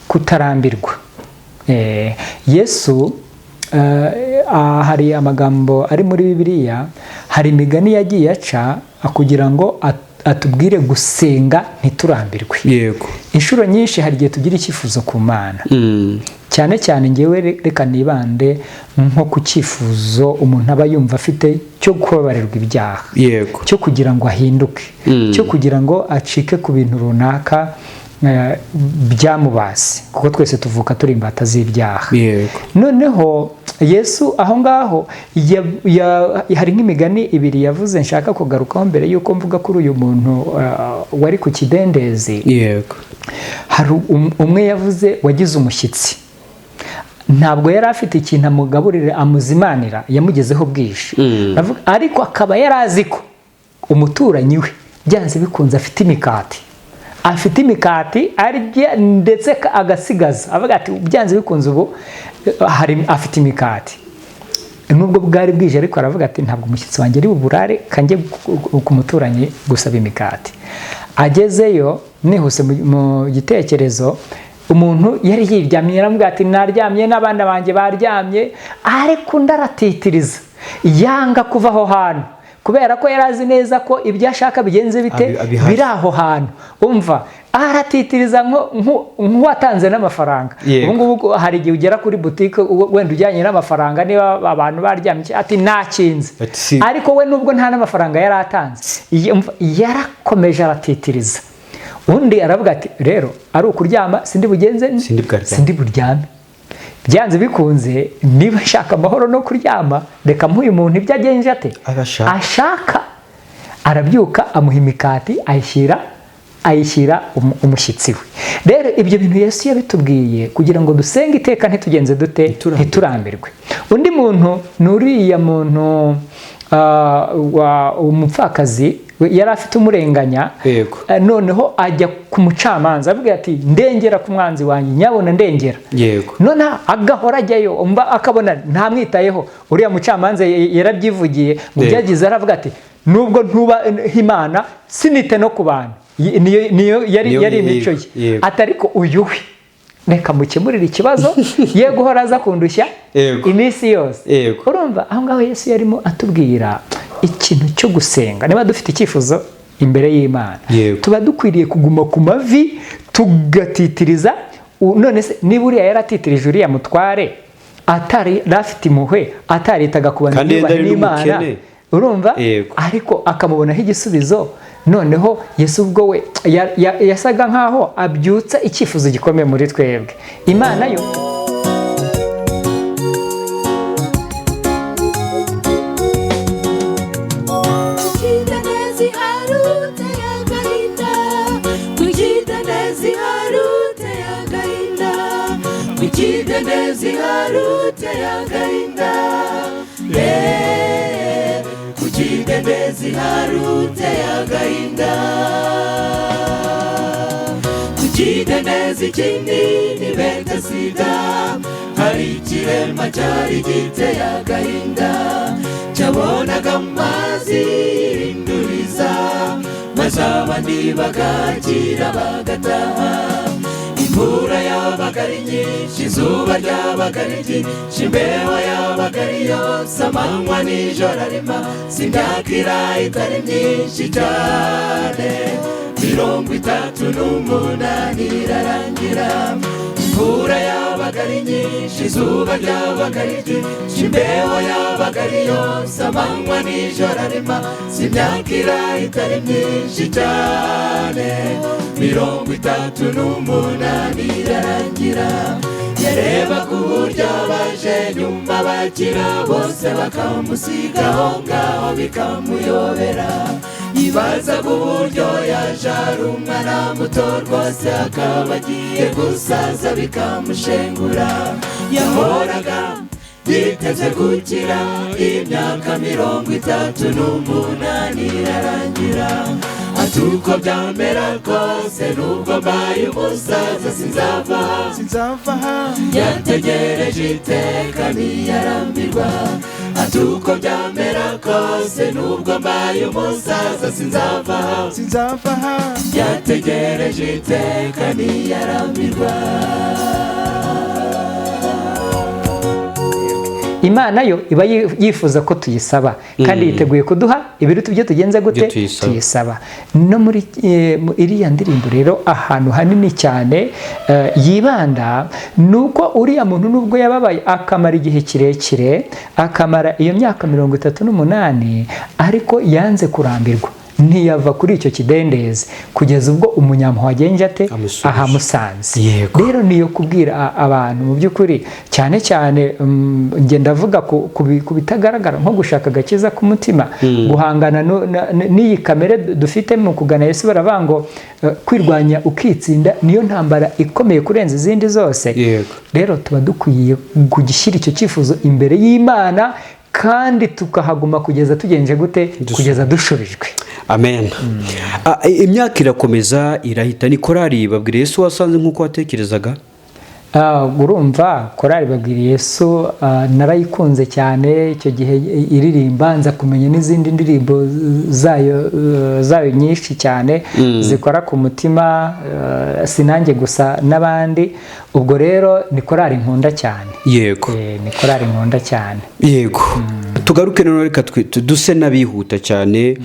kutarambirwa. Yesu hari amagambo ari muri Bibiliya hari imigani yagiye aca kugira ngo atubwire gusenga ntiturambirwe. Yego. Inshuro nyinshi hari igihe tugira icyifuzo ku Mana cyane cyane ngewe reka nibande nko ku cyifuzo umuntu aba yumva afite cyo kubabarirwa ibyaha. Yego. Cyo kugira ngo ahinduke cyo kugira ngo acike ku bintu runaka byamubase kuko twese tuvuka turi imbata z'ibyaha. Yego. Noneho Yesu aho ngaho hari nk'imigani ibiri yavuze nshaka kugarukaho mbere yuko mvuga kuri uyu muntu wari ku kidendezi. Yego. Hari umwe yavuze wagize umushyitsi ntabwo yari afite ikintu amugaburire amuzimanira yamugezeho bwije ariko akaba yari azi ko umuturanyi we byanze bikunze afite imikati arya ndetse agasigaza avuga ati byanze bikunze ubu afite imikati nubwo bwari bwije ariko aravuga ati ntabwo umushyitsi wanjye ari buburare kanjye ku muturanyi gusaba imikati. Agezeyo nihuse mu gitekerezo umuntu yari yiryamye aramubwira ati naryamye n'abana banjye baryamye ariko ndaratitiriza yanga kuva aho hantu kubera ko yari azi neza ko ibyo ashaka bigenze bite biri aho hantu. Umva, aratitiriza nk'uwatanze n'amafaranga. Ubu ngubu hari igihe ugera kuri butike wenda ujyanye n'amafaranga, niba abantu baryamye ati nakinze, ariko we nubwo nta n'amafaranga yari atanze yarakomeje aratitiriza. Undi aravuga ati rero ari ukuryama sindi bugenze sindi buryame, byanze bikunze niba ashaka amahoro no kuryama reka muhe umuntu ibyo agenje ate ashaka. Arabyuka amuha imikati ayishyira umushyitsi we. Rero ibyo bintu Yesu yabitubwiye kugira ngo dusenge iteka ntitugenze dute ntiturambirwe. Undi muntu nuriya muntu umupfakazi yari afite umurenganya, noneho ajya ku mucamanza avuga ati ndengera ku mwanzi wanjye, nyabona ndengera. None agahora ajyayo akabona ntamwitayeho. Uriya mucamanza yarabyivugiye ngo byagize, aravuga ati nubwo ntuba Imana sinite no ku bantu. Niyo yari imico ye. Atariko uyu we reka mukemurire ikibazo ye guhora aza kundushya iminsi yose. Urumva aho ngaho Yesu yarimo atubwira ikintu cyo gusenga. Niba dufite icyifuzo imbere y'Imana, tuba dukwiriye kuguma ku mavi tugatitiriza. None se niba uriya yaratitirije uriya mutware atari rafite impuhwe, ataritaga ku bantu n'Imana, urumva, ariko akamubonaho igisubizo. Noneho Yesu ubwo we yasaga nkaho abyutsa icyifuzo gikomeye muri twebwe. Imana yo kukidendezi kinini Betesida, hari ikirema cyari giteye agahinda, cyabonaga amazi y'induriza, maze abandi bagakira bagataha. Imvura yabaga ari nyinshi, izuba ryabaga ari ryinshi, imbeho yabaga ari yose, amanywa n'ijoro arima, imyaka itari myinshi cyane, 38 irarangira. Imvura yabaga ari nyinshi, izuba ryabaga ari ryinshi, imbeho yabaga ari yose, amanywa n'ijoro arima, imyaka itari myinshi cyane, 38 irarangira. Yareba ku buryo abaje nyuma bakira bose bakamusiga aho ngaho bikamuyobera. Yibaza ku buryo yaje ari umwana muto rwose akaba agiye gusaza bikamushengura. Yahoraga yiteze gukira, imyaka 38 irarangira. Ati uko byamera kose nubwo mbaye umusaza sinzava, yategereje iteka ntiyarambirwa. Ati uko byamera kose nubwo mbaye umusaza sinzava, yategereje iteka ntiyarambirwa. Imana yo iba yifuza ko tuyisaba kandi yiteguye kuduha ibiruta ibyo tugenze gute tuyisaba. No muri iriya ndirimbo rero ahantu hanini cyane yibanda nuko uriya muntu nubwo yababaye akamara igihe kirekire, akamara iyo myaka 38, ariko yanze kurambirwa, ntiyava kuri icyo kidendezi kugeza ubwo umunyampuhwe agenje ate ahamusanze. Rero niyo kubwira abantu mu by'ukuri, cyane cyane nge ndavuga ku bitagaragara nko gushaka agakiza k'umutima, guhangana n'iyi kamere dufite mu kugana Yesu. Baravuga ngo kwirwanya ukitsinda niyo ntambara ikomeye kurenza izindi zose. Rero tuba dukwiye kugishyira icyo cyifuzo imbere y'Imana, kandi tukahaguma kugeza tugenje gute, kugeza dushubijwe. Amen. Imyaka irakomeza irahita. Ni korari babwira Yesu wasanze nk'uko watekerezaga? Urumva korari babwira Yesu narayikunze cyane icyo gihe iririmba, nza kumenya n'izindi ndirimbo zayo nyinshi cyane zikora ku mutima, sinange gusa n'abandi. Ubwo rero ni korari nkunda cyane. Yego. Ni korari nkunda cyane. Yego. tugaruke none reka duse n'abihuta cyane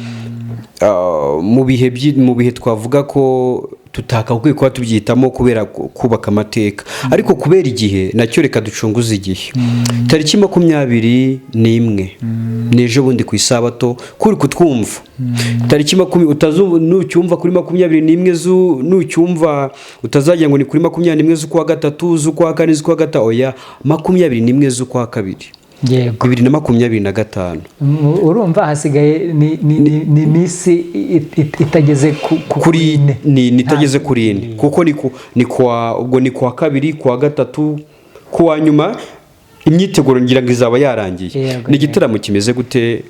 mu bihe twavuga ko tutakakwiye kuba tubyitamo kubera kubaka amateka ariko kubera igihe nacyo reka ducunguze igihe tariki 21 n'ejo bundi ku isabato kuri kutwumva tariki 20 nucyumva kuri 21 nucyumva utazajya ngo ni kuri 21 z'ukwa gatatu z'ukwa kane z'ukwa gatatu oya 21 z'ukwa kabiri yego 2025 urumva hasigaye ni misi itageze kuri ni itageze kuri ine kuko ni kwa kabiri kwa gatatu kuwa nyuma imyiteguro ngira ngo izaba yarangiye ni igitaramo kimeze gute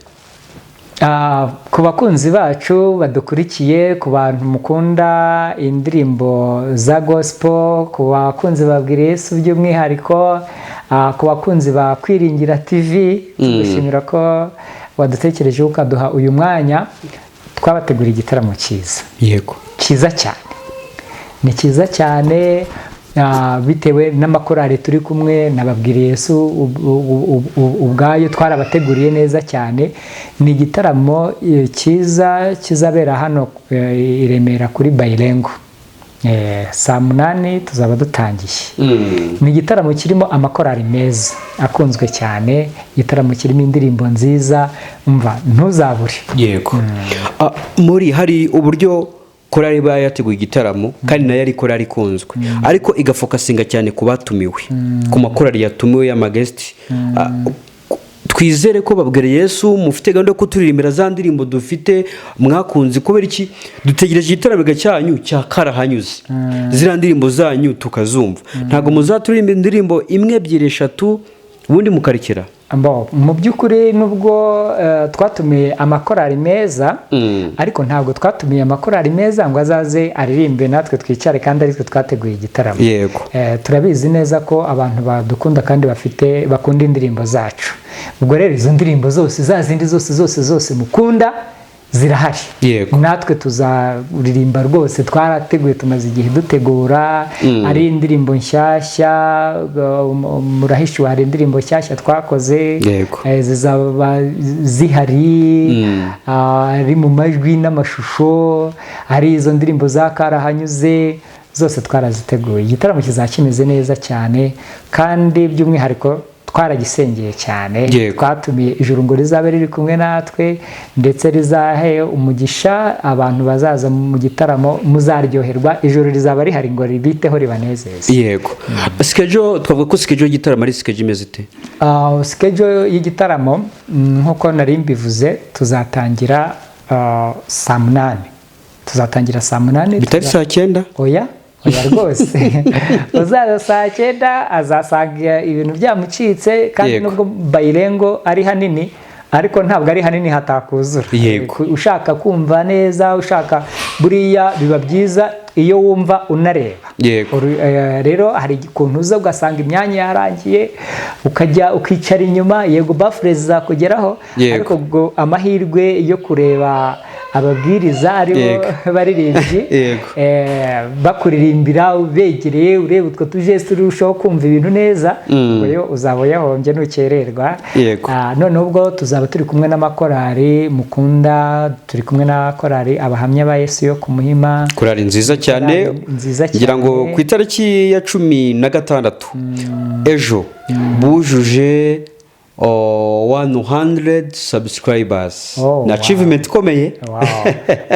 ku bakunzi bacu badukurikiye ku bantu mukunda indirimbo za gospel ku bakunzi babwira Yesu by'umwihariko ku bakunzi ba Kwiringira TV tugushimira ko wadutekereje ukaduha uyu mwanya twabategura igitaramo cyiza yego cyiza cyane ni cyiza cyane bitewe n'amakorari turi kumwe nababwira Yesu ubwayo twarabateguriye neza cyane ni igitaramo cyiza kizabera hano i Remera kuri Bayirengo saa 8 tuzaba dutangiye ni igitaramo kirimo amakorari meza akunzwe cyane igitaramo kirimo indirimbo nziza umva ntuzabure yego muri hari uburyo korari bayateguye igitaramo kandi nayo ari korari ikunzwe ariko igafokasinga cyane ku batumiwe ku makorari yatumiwe y'amagesti twizere ko babwira Yesu mufite gahunda ko turirimbira za ndirimbo dufite mwakunze kubera iki dutegereje igitaramo cyanyu cya karahanyuze zira ndirimbo zanyu tukazumva ntago muzaturirimba indirimbo imwe ebyiri eshatu ubundi mukarikira mu by'ukuri nubwo twatumiye amakorari meza ariko ntabwo twatumiye amakorari meza ngo azaze aririmbe natwe twicare kandi aritwe twateguye igitaramo yego turabizi neza ko abantu badukunda kandi bakunda indirimbo zacu ubwo rero izo ndirimbo zose zazindi zose mukunda zirahari yego natwe tuzaririmba rwose twarateguye tumaze igihe dutegura ari indirimbo nshyashya murahishu hari indirimbo nshyashya twakoze zizaba zihari ari mu majwi n'amashusho ari izo ndirimbo za karahanyuze zose twaraziteguye igitaramo kizakimeze neza cyane kandi by'umwihariko twaragisengeye cyane twatumiye ijuru ngo rizabe riri kumwe natwe ndetse rizahe umugisha abantu bazaza mu gitaramo muzaryoherwa ijuru rizaba rihari ngo ribiteho ribanezeze yego schedule twavuga ko schedule y'igitaramo ari schedule imeze ite schedule y'igitaramo nkuko nari mbivuze tuzatangira saa 8 tuzatangira saa 8 bitari saa 9 oya rwose uzaza saa 9 azasanga ibintu byamucitse kandi nubwo Bayirengo ari hanini ariko ntabwo ari hanini hatakuzura ushaka kumva neza ushaka buriya biba byiza iyo wumva unareba rero hari ikuntu uza ugasanga imyanya yarangiye ukajya ukicara inyuma yego bafure zizakugeraho ariko ubwo amahirwe yo kureba ababwiriza aribo baririmbyi bakuririmbira begereye ureba utwo tujesi urushaho kumva ibintu neza uyo uzaba yahombye nukererwa none ubwo tuzaba turi kumwe n'amakorari mukunda turi kumwe n'akorari abahamya ba Yesu yo ku Muhima korari nziza cyane ngira ngo ku itariki ya 16 ejo bujuje 100 subscribers na achievement ikomeye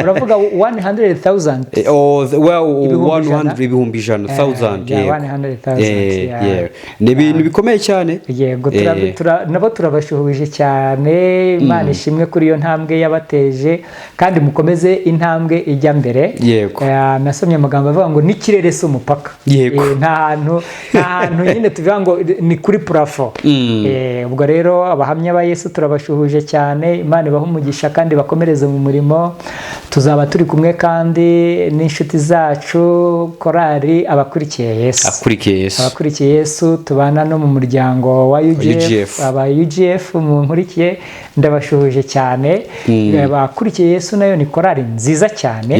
uravuga 100,000 well 100 ibihumbi 100,000 ni ibintu bikomeye cyane yego nabo turabashuhuje cyane Imana ishimwe kuri iyo ntambwe yabateje kandi mukomeze intambwe ijya mbere nasomye amagambo avuga ngo n'ikirere si umupaka nta hantu nyine tuvuga ngo ni kuri plafond ubwo rero abahamya ba Yesu turabashuhuje cyane Imana ibaha umugisha kandi bakomereze mu murimo tuzaba turi kumwe kandi n'inshuti zacu korari abakurikiye Yesu tubana no mu muryango wa UGF aba UGF mu nkurikiye ndabashuhuje cyane abakurikiye Yesu nayo ni korari nziza cyane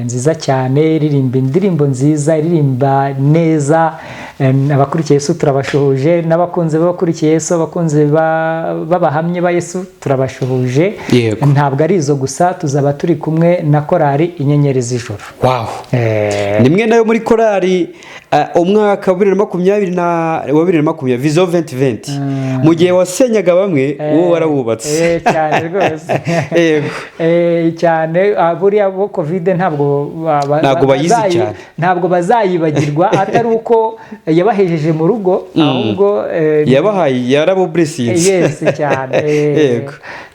nziza cyane iririmba indirimbo nziza iririmba neza abakurikiye Yesu turabashuhuje, n'abakunzi b'abakurikiye Yesu, abakunzi b'abahamye ba Yesu turabashuhuje. Yego. Ntabwo ari izo gusa, tuzaba turi kumwe na korali Inyenyeri z'Ijoro. wow ni mwe nayo muri korali umwaka wa 2020 vision 2020 mu gihe wasenyaga bamwe wowe warawubatse cyane rwose. yego cyane buriya bo covid ntabwo bayizi cyane, ntabwo bazayibagirwa atari uko yabahejeje mu rugo, ahubwo yabahaye yarabublessings. yes cyane.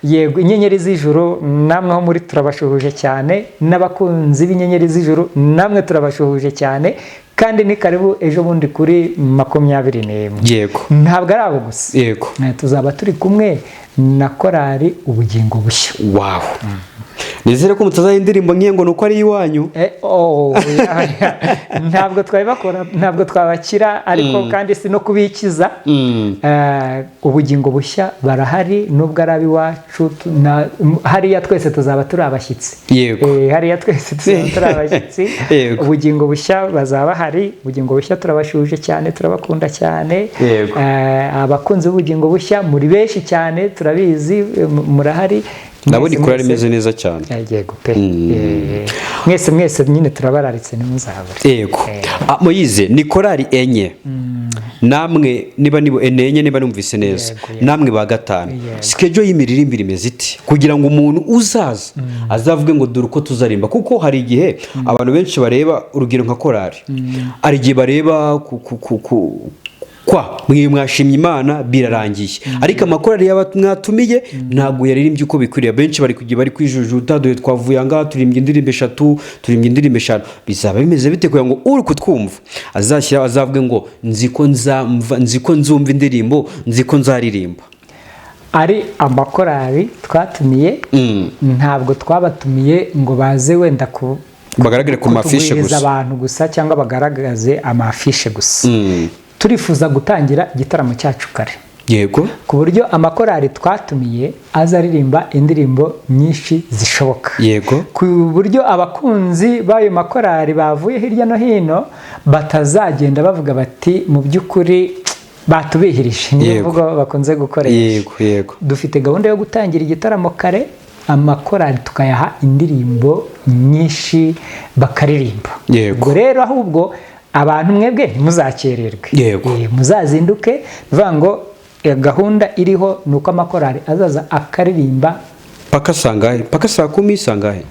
Yego Inyenyeri z'Ijoro namwe ho muri turabashuhuje cyane, n'abakunzi b'Inyenyeri z'Ijoro namwe turabashuhuje cyane, kandi ni karibu ejo bundi kuri 21. Yego. Ntabwo ari abo gusa. Yego. Tuzaba turi kumwe na korali Ubugingo Bushya. Wow. Nizere ko mutazaye indirimbo nkiyengo nuko ari iwanyu. Ntabwo twabakora, ntabwo twabakira, ariko kandi si no kubikiza. Ubugingo Bushya barahari, nubwo ari abiwacu, hariya twese tuzaba turi abashyitsi. Yego. Hariya twese tuzaba turi abashyitsi. Ubugingo Bushya bazaba hari. Ubugingo Bushya turabashuje cyane, turabakunda cyane. Abakunzi b'Ubugingo Bushya muri benshi cyane, turabizi murahari. Nabone korali imeze neza cyane. Yego pe. Mwese nyine turabararitse nimuzabure. Yego. Moyize ni korali enye. Namwe niba enye niba numvise neza. Namwe ba gatanu. Schedule y'imiririmbire imeze iti kugira ngo umuntu uzaza azavuge ngo dore uko tuzarimba, kuko hari igihe abantu benshi bareba urugero nka korali. Ari gihe bareba mwe mwashimye Imana birarangiye, ariko amakorali y'abatumiye ntabwo yaririmbye uko bikwiriye. Benshi bari kwijujuta, dore twavuye anga turimbye indirimbo 3, turimbye indirimbo 5. Bizaba bimeze bite kugira ngo uri kutwumva azashyira azavuge ngo nziko nzumva indirimbo, nziko nzaririmba? Ari amakorali twatumiye, ntabwo twabatumiye ngo baze wenda bagaragare ku mafishe gusa, abantu gusa cyangwa bagaragaze amafishe gusa. Turifuza gutangira igitaramo cyacu kare. Yego. Ku buryo amakorali twatumiye azaririmba indirimbo nyinshi zishoboka. Yego. Ku buryo abakunzi b'ayo makorali bavuye hirya no hino batazagenda bavuga bati mu by'ukuri batubihirije. Niyo mvugo bakunze gukoresha. Yego, yego. Dufite gahunda yo gutangira igitaramo kare, amakorali tukayaha indirimbo nyinshi bakaririmba. Yego. Rero ahubwo abantu mwebwe ntimuzakererwe. Yego. Muzazinduke, bivuga ngo gahunda iriho nuko amakorali azaza akaririmba paka sangahe, paka saa 10 sangahe.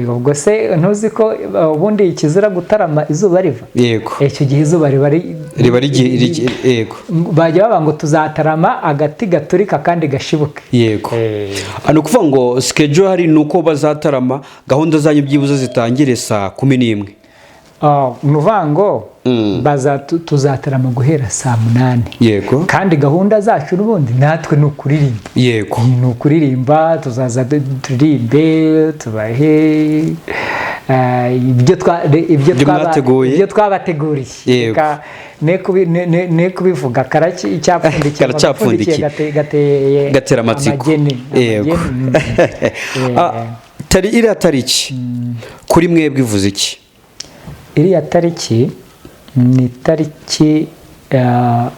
Ubwo se ntuzi ko ubundi ikizira gutarama izuba riva? Yego. Icyo gihe izuba riba yego. Bajya baba ngo tuzatarama agati gaturika kandi gashibuke. Yego. Ano kuvuga ngo schedule hari nuko bazatarama, gahunda zanyu byibuze zitangire saa 11. Nuvango tuzatarama guhera saa 8. Yego. Kandi gahunda zacu n'ubundi natwe nukuririmba. Yego. Nukuririmba, tuzaza turirimbe, tubahe ibyo twabateguriye. Ne kubivuga karacapfundikiye gatera amatsiko. Yego. Iriya tariki kuri mwebwe ivuze iki? Iriya tariki ni tariki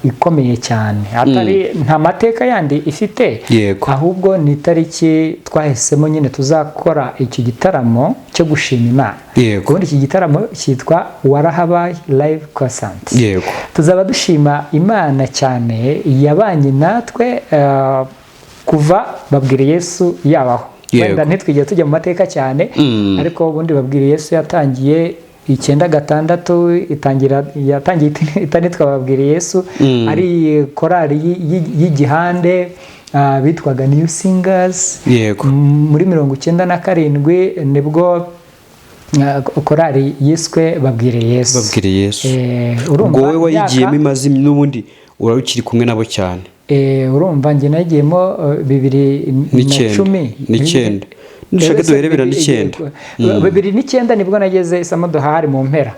ikomeye cyane, atari nta mateka yandi ifite. Yego. Ahubwo ni tariki twahisemo nyine tuzakora iki gitaramo cyo gushima Imana. Yego. Iki gitaramo cyitwa Warahabaye Live Concert. Yego. Tuzaba dushima Imana cyane yabanye natwe kuva babwire Yesu yabaho. Wenda ntitwigeze tujya mu mateka cyane, ariko ubundi babwire Yesu yatangiye 9/6 yatangiye itanitwa babwire Yesu. Ari korali y'igihande bitwaga New Singers. Yego. Muri 97 nibwo korali yiswe babwire Yesu. Babwire Yesu. Ubwo wowe wayigiyemo imaze n'ubundi urarukiri kumwe nabo cyane. Urumva njye nagiyemo 2019. dushaka duhere 2009. 2009 nibwo nageze Samodohari mu mpera.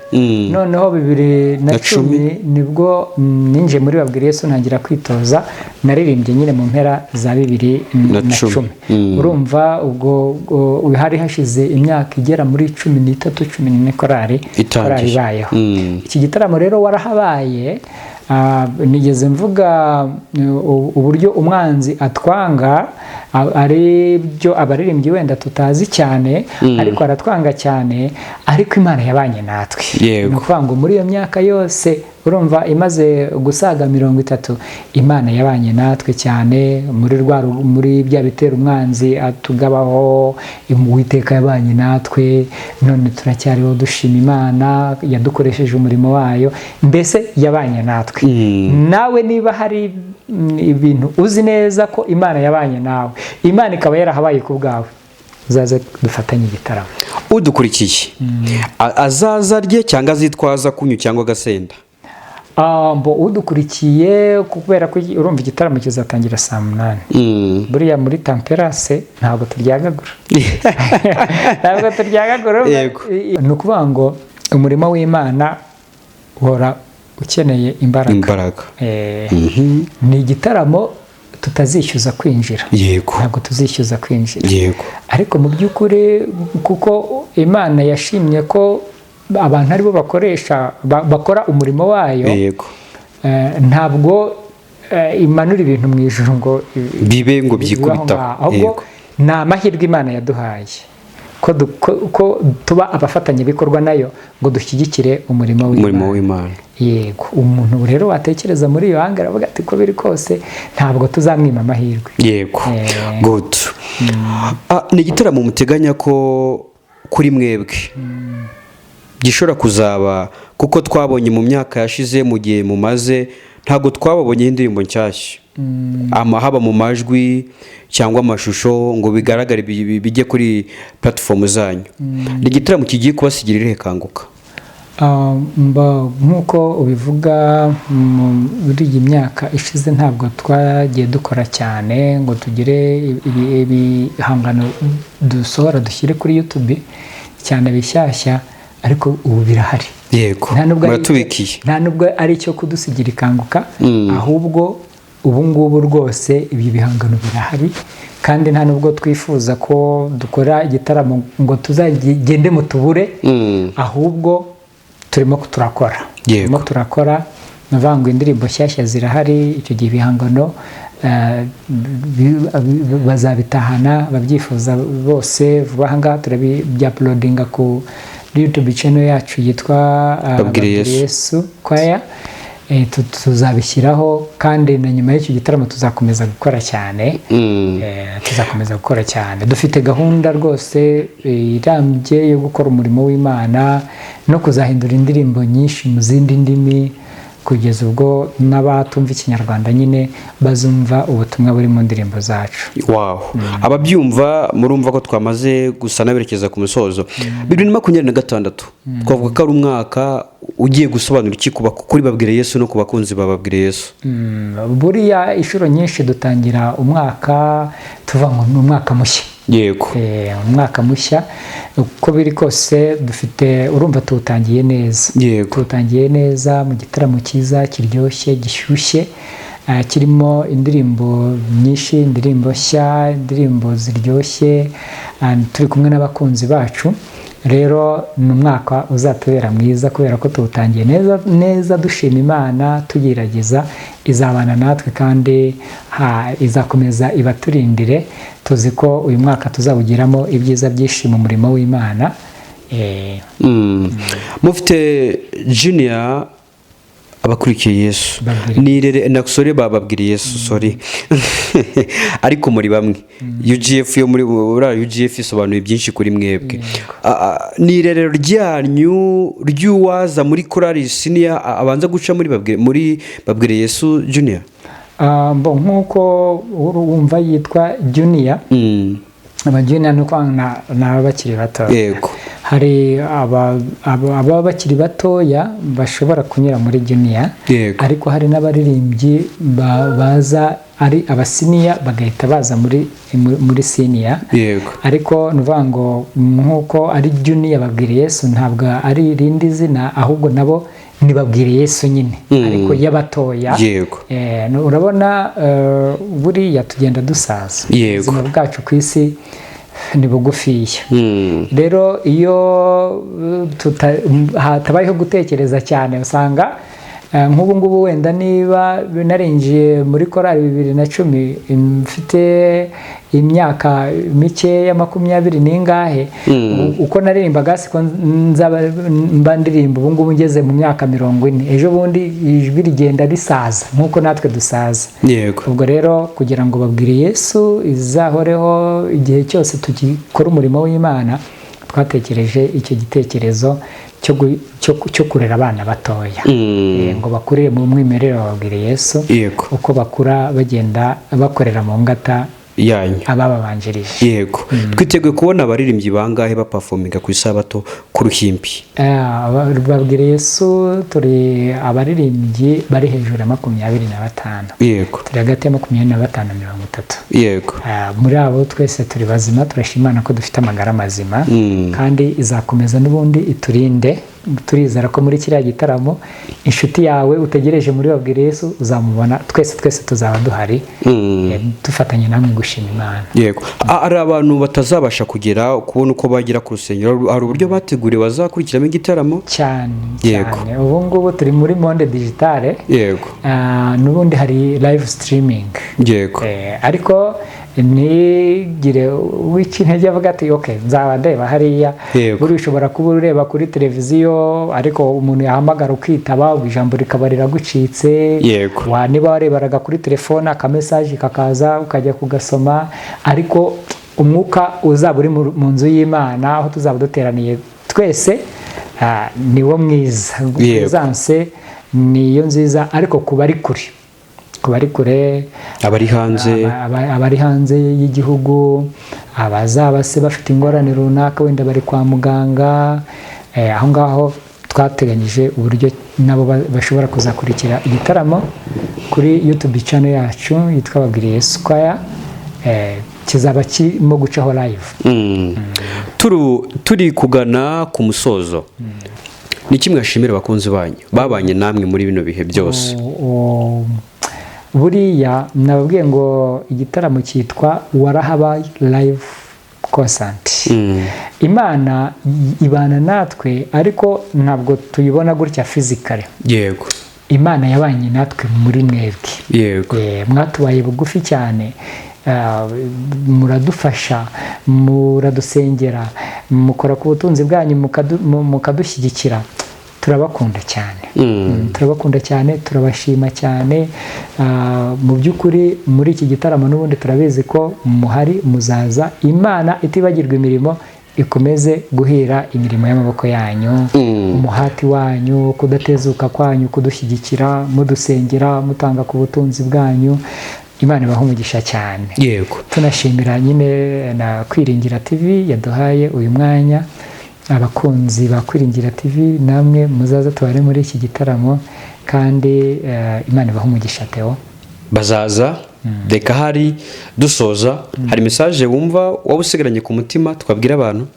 Noneho 2010 nibwo ninje muri babwira Yesu ntangira kwitoza, naririmbye nyine mu mpera za 2010. Urumva ubwo hari hashize imyaka igera muri 13 14 korari bayeho. Iki gitaramo rero warahabaye. Nigeze mvuga uburyo umwanzi atwanga ari byo abaririmbyi wenda tutazi cyane, ariko aratwanga cyane, ariko Imana yabanye natwe. Ni ukuvuga ngo muri iyo myaka yose urumva imaze gusaga 30, Imana yabanye natwe cyane muri bya bitera umwanzi atugabaho. Uwiteka yabanye natwe, none turacyariho dushima Imana yadukoresheje umurimo wayo, mbese yabanye natwe. Nawe niba hari ibintu uzi neza ko Imana yabanye nawe, Imana ikaba yarahabaye ku bwawe, uzaze dufatanye igitaramo. Udukurikiye azaza rye cyangwa azitwaza kunyu cyangwa agasenda? Udukurikiye kubera ko urumva igitaramo kizatangira saa 8. Buriya muri Temperance ntabwo turyagagura. Ntabwo turyagagura. Ni ukuvuga ngo umurimo w'Imana uhora ukeneye imbaraga. Ni igitaramo tutazishyuza kwinjira. Ntabwo tuzishyuza kwinjira. Ariko mu by'ukuri kuko Imana yashimye ko abantu aribo bakora umurimo wayo, ntabwo imanura ibintu mu ijuru ngo bibe ngo byikubitaho. Ahubwo ni amahirwe Imana yaduhaye ko tuba abafatanyabikorwa nayo ngo dushyigikire umurimo w'Imana. Yego, umuntu rero watekereza muri iyo hanga aravuga ati ko biri kose ntabwo tuzamwima amahirwe. Yego. Good. Ni igitaramo muteganya ko kuri mwebwe gishobora kuzaba, kuko twabonye mu myaka yashize mu gihe mumaze ntabwo twababonye indirimbo nshyashya, haba mu majwi cyangwa amashusho ngo bigaragare bijye kuri platform zanyu. Ni igitaramo kigiye kubasigira irihe kanguka? Nk'uko ubivuga muri iyi myaka ishize ntabwo twagiye dukora cyane ngo tugire ibihangano dusohora dushyire kuri YouTube cyane bishyashya, ariko ubu birahari. Yego, muratubikiye. Nta nubwo ari cyo kudusigira ikanguka, ahubwo ubu ngubu rwose ibi bihangano birahari, kandi nta nubwo twifuza ko dukora igitaramo ngo tuzagende mu tubure, ahubwo turimo turakora navango indirimbo nshyashya zirahari. Icyo gihe ibihangano bazabitahana babyifuza bose vuba. Aha ngaha turabya-uploadinga ku YouTube channel yacu yitwa Babwire Yesu Choir. Tuzabishyiraho, kandi na nyuma y'icyo gitaramo tuzakomeza gukora cyane. Dufite gahunda rwose irambye yo gukora umurimo w'Imana no kuzahindura indirimbo nyinshi mu zindi ndimi, kugeza ubwo n'abatumva Ikinyarwanda nyine bazumva ubutumwa buri mu ndirimbo zacu. Ababyumva murumva ko twamaze gusa naberekeza ku musozo. 2026 twavuga ko ari umwaka ugiye gusobanura iki kuri Babwire Yesu no ku bakunzi ba Babwire Yesu? Buriya inshuro nyinshi dutangira umwaka tuva ngo ni umwaka mushya. Yego. Umwaka mushya uko biri kose dufite, urumva tutangiye neza. Tutangiye neza mu gitaramo cyiza kiryoshye gishyushye, kirimo indirimbo nyinshi, indirimbo nshya, indirimbo ziryoshye, turi kumwe n'abakunzi bacu. Rero ni umwaka uzatubera mwiza kubera ko tuwutangiye neza dushima Imana tugerageza, izabana natwe kandi izakomeza ibaturindire. Tuzi ko uyu mwaka tuzawugiramo ibyiza byinshi mu murimo w'Imana. Mufite Junior abakurikiye Yesu nirere nakusore bababwira Yesu, sorry ariko muri bamwe UGF yo muri UGF isobanuye byinshi kuri mwebwe. Nirerero ryanyu ryuwaza muri korali senior abanza guca muri Babwire Yesu Junior? Nkuko urumva yitwa Junior, abajunior nuko n'abakiri bato. Yego. hari ababa bakiri batoya bashobora kunyura muri junior, Yego. ariko hari n'abaririmbyi baza ari abasiniya bagahita baza muri senior. Yego. Ariko nuvuga ngo nk'uko ari junior babwira Yesu ntabwo ari irindi zina, ahubwo nabo nibabwire Yesu nyine, ariko y'abatoya. Yego. Urabona buriya tugenda dusaza, Yego. ubuzima bwacu ku isi ni bugufiya. Rero iyo hatabayeho gutekereza cyane, usanga nk'ubu ngubu wenda niba narinjiye muri korali 2010 mfite imyaka mikeya 20 n'ingahe, uko naririmbaga siko mba ndirimba ubu ngubu ngeze mu myaka 40. Ejo bundi ijwi rigenda risaza nk'uko natwe dusaza. Yego. Ubwo rero kugira ngo babwire Yesu izahoreho igihe cyose tugikora umurimo w'Imana, twatekereje icyo gitekerezo cyo kurera abana batoya, ngo bakurire mu mwimerere babwire Yesu. Yego. uko bakura bagenda bakorera mu ngata yanyu abababanjirije. Yego. Twiteguye kubona abaririmbyi bangahe baperforminga ku isabato ku ruhimbi? Babwire Yesu turi abaririmbyi bari hejuru ya 25. Yego. turi hagati ya 25 na 30. Yego. Muri abo twese turi bazima, turashimana ko dufite amagara mazima, kandi izakomeza n'ubundi iturinde. Turizera ko muri kiriya gitaramo inshuti yawe utegereje muri babwire Yesu uzamubona. Twese tuzaba duhari, dufatanye namwe gushima Imana. Yego. Ari abantu batazabasha kugera kubona uko bagera ku rusengero, hari uburyo bateguriwe bazakurikiramo igitaramo cyane. Yego. Ubu ngubu turi muri monde digitale. Yego. N'ubundi hari live streaming. Yego. Ariko nigire w'ikintege avuga ati okay nzaba ndeba hariya. Buri ushobora kuba ureba kuri televiziyo, ariko umuntu yahamagara ukitaba, ijambo rikaba riragucitse. Yego. Niba warebaraga kuri telefone akamesaje kakaza ukajya kugasoma, ariko umwuka uzaba uri mu nzu y'Imana aho tuzaba duteraniye twese niwo mwiza. Presence niyo nziza, ariko kuba ari kure, abari hanze y'igihugu, abazaba se bafite ingorane runaka, wenda bari kwa muganga, aho ngaho twateganyije uburyo nabo bashobora kuzakurikira igitaramo kuri YouTube channel yacu yitwa Babwire Yesu Choir. Kizaba kirimo gucaho live. Turi kugana ku musozo, ni kimwe ashimira abakunzi banyu babanye namwe muri bino bihe byose? Buriya nababwiye ngo igitaramo cyitwa Warahabaye live concert. Imana ibana natwe, ariko ntabwo tuyibona gutya physically. Yego. Imana yabanye natwe muri mwebwe. Yego. Mwatubaye bugufi cyane, muradufasha, muradusengera, mukora ku butunzi bwanyu, mukadushyigikira. Turabakunda cyane, turabashima cyane. Mu by'ukuri muri iki gitaramo n'ubundi turabizi ko muhari, muzaza. Imana itibagirwa imirimo, ikomeze guhira imirimo y'amaboko yanyu, umuhati wanyu, kudatezuka kwanyu, kudushyigikira, mudusengera, mutanga ku butunzi bwanyu. Imana ibaha umugisha cyane. Yego. Tunashimira nyine na Kwiringira TV yaduhaye uyu mwanya. Abakunzi ba Kwiringira TV namwe muzaza tubare muri iki gitaramo, kandi Imana ibaha umugisha. Theo bazaza. Reka hari dusoza, hari message wumva waba usigaranye ku mutima twabwira abantu?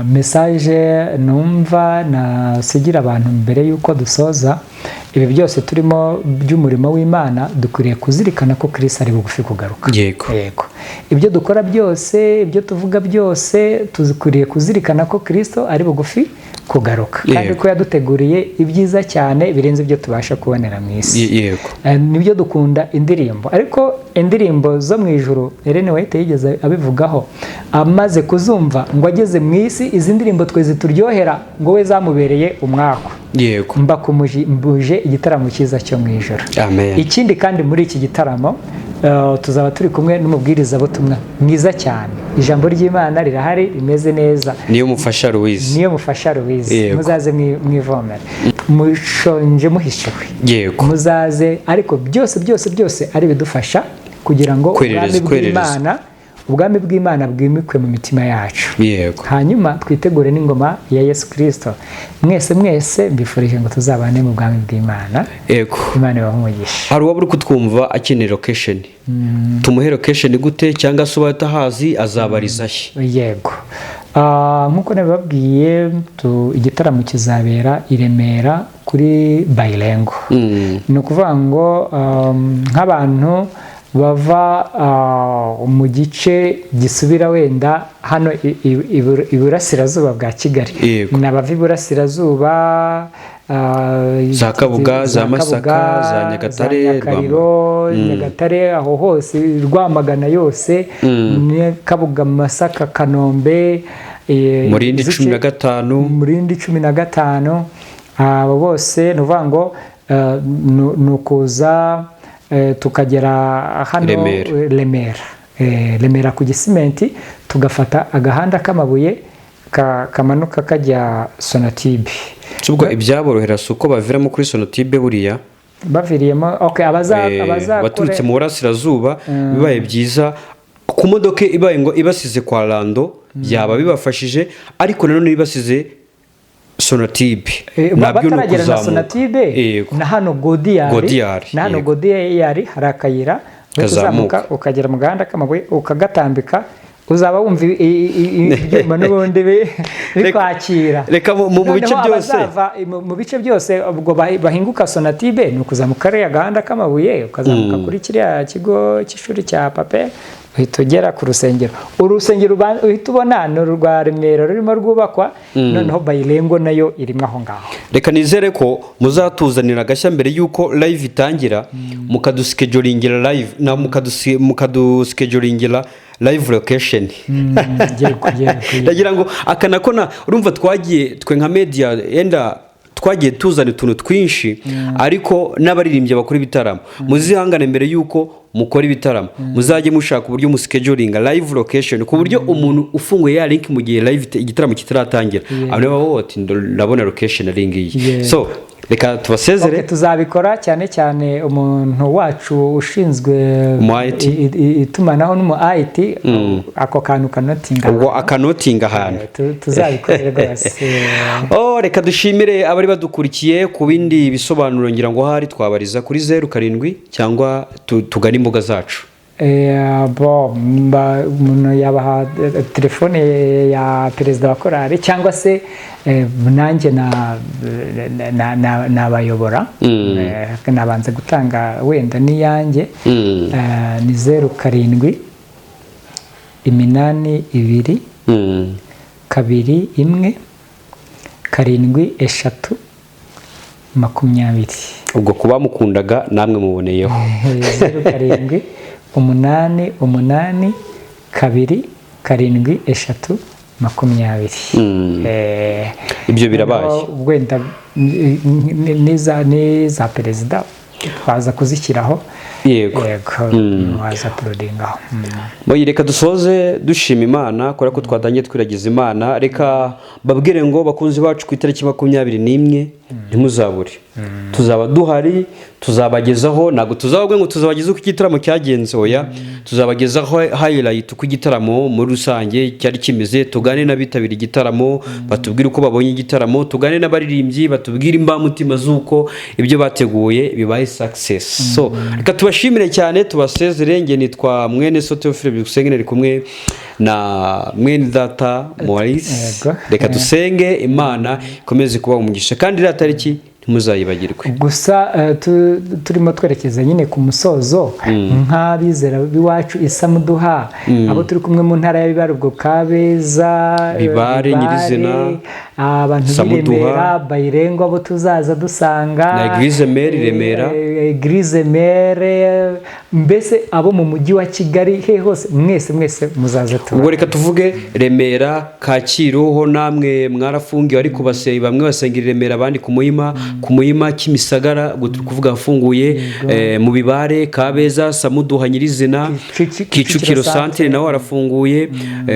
Message numva nasigira abantu mbere yuko dusoza, ibi byose turimo by'umurimo w'Imana dukwiriye kuzirikana ko Kristo ari bugufi kugaruka. Yego. Ibyo dukora byose, ibyo tuvuga byose, tuzikwiriye kuzirikana ko Kristo ari bugufi kugaruka, kandi ko yaduteguriye ibyiza cyane birenze ibyo tubasha kubonera mu isi. Yego. Nibyo dukunda indirimbo, ariko indirimbo zo mu ijuru Ellen White yigeze abivugaho, amaze kuzumva ngo ageze mu isi, izi ndirimbo twe zituryohera ngo we zamubereye umwako. Yego. Mbuje igitaramo cyiza cyo mu ijuru. Amen. Ikindi kandi muri iki gitaramo tuzaba turi kumwe n'umubwiriza butumwa mwiza cyane. Ijambo ry'Imana rirahari rimeze neza. Niyo mufasha Louise. Muzaze mwivomera. Mushonje muhishiwe. Yego. Muzaze, ariko byose ari bidufasha kugira ngo ubwami bw'Imana ubwami bw'Imana bwimikwe mu mitima yacu, yego, hanyuma twitegure n'ingoma ya Yesu Kristo. Mwese mbifurije ngo tuzabane mu bwami bw'Imana. yego. Imana ibahe umugisha. Hari uwaba uri kutwumva akeneye location, tumuhe location gute, cyangwa se uba atahazi azabariza he? Yego, nk'uko nabibabwiye igitaramo kizabera i Remera kuri Bayilengo. Ni ukuvuga ngo nk'abantu bava mu gice gisubira wenda hano iburasirazuba bwa Kigali, n'abava iburasirazuba za Kabuga, za Masaka, za Nyagatare, Nyagatare, aho hose, Rwamagana yose, Kabuga, Masaka, Kanombe, Murindi 15, abo bose ni ukuvuga ngo ni ukuza tukagera hano Remera ku Gisimenti, tugafata agahanda k'amabuye kamanuka kajya Sonatibe. Ubwo ibyaborohera si uko baviramo kuri Sonatibe buriya baviriyemo, baturutse mu burasirazuba, bibaye byiza ku modoka ibaye ngo ibasize kwa Rando byaba bibafashije, ariko nanone ibasize Sonatibe nabyo ni ukuzamuka Sonatibe na hano Godiyari, hari akayira uzamuka ukagera mu gahanda k'amabuye ukagatambika, uzaba wumva ibyuma n'ubundi bikwakira. Reka mu bice byose ubwo bahinguka Sonatibe ni ukuzamuka kariya gahanda k'amabuye ukazamuka kuri kiriya kigo cy'ishuri cya Pape, uhita ugera ku rusengero. Urusengero uhita ubona ni urwa Remera rurimo rwubakwa, noneho Bayilengo nayo irimo aho ngaho. Reka nizere ko muzatuzanira agashya mbere y'uko live itangira, mukaduschedulingira live na mukaduschedulingira live location. Ndagira ngo akanakona urumva twagiye twe nka media yenda twagiye tuzana utuntu twinshi, ariko n'abaririmbye bakora ibitaramo muzihangane mbere y'uko mukora ibitaramo, muzajye mushaka uburyo muschedulinga live location ku buryo umuntu ufunguye ya link mu gihe live igitaramo kitaratangira abone ati ndabona location ari ngiyi. So reka tubasezere, tuzabikora cyane umuntu wacu ushinzwe itumanaho n'umu IT, ako kantu kanotinga, ubwo akanotinga ahantu tuzabikorera rwose. Reka dushimire abari badukurikiye. Ku bindi bisobanuro ngira ngo hari twabariza kuri 07 cyangwa tugana imbuga zacu. Umuntu yabaha telefone ya perezida wa korali cyangwa se nanjye nabayobora, nabanze gutanga wenda n'iyanjye, ni 07 82 21 73 20. Ubwo kuba mukundaga namwe muboneyeho 07 8 8 2 7 3 20. Ibyo birabaye wenda niza perezida twaza kuzishyiraho. Yego waza prodingaho. Reka dusoze dushima Imana kubera ko twatangiye twiragiza Imana. Reka babwire ngo bakunzi bacu ku itariki 21 ntimuzabure, tuzaba duhari, tuzabagezaho, ntabwo tuzababwe ngo tuzabagezaho uko igitaramo cyagenze, oya, tuzabagezaho highlight uko igitaramo muri rusange cyari kimeze, tugane n'abitabira igitaramo batubwire uko babonye igitaramo, tugane n'abaririmbyi batubwire imbamutima z'uko ibyo bateguye bibaye success. So reka tubashimire cyane, tubasezere. Nge nitwa mwene Soteofile Byukusenge, nari kumwe na mwene data Maurice. Reka dusenge Imana ikomeze kuba umugisha, kandi iriya tariki ntimuzayibagirwe. Gusa turimo twerekeza nyine ku musozo, nk'abizera b'iwacu Isamuduha, abo turi kumwe mu ntara y'Ibarubwo, Kabeza, Bibare, Nyirizina, abantu b'Iremera, Bayilengo, abo tuzaza dusanga na Eglise Mère Remera, Eglise Mère, mbese abo mu mujyi wa Kigali he hose mwese muzaza tuba. Ubwo reka tuvuge Remera, Kacyiru ho namwe mwarafungiwe, ariko bamwe basengera Remera abandi ku Muhima, Kimisagara kuvuga afunguye, mu Bibare, Kabeza, Samuduha, Nyirizina, Kicukiro Centre nawe arafunguye,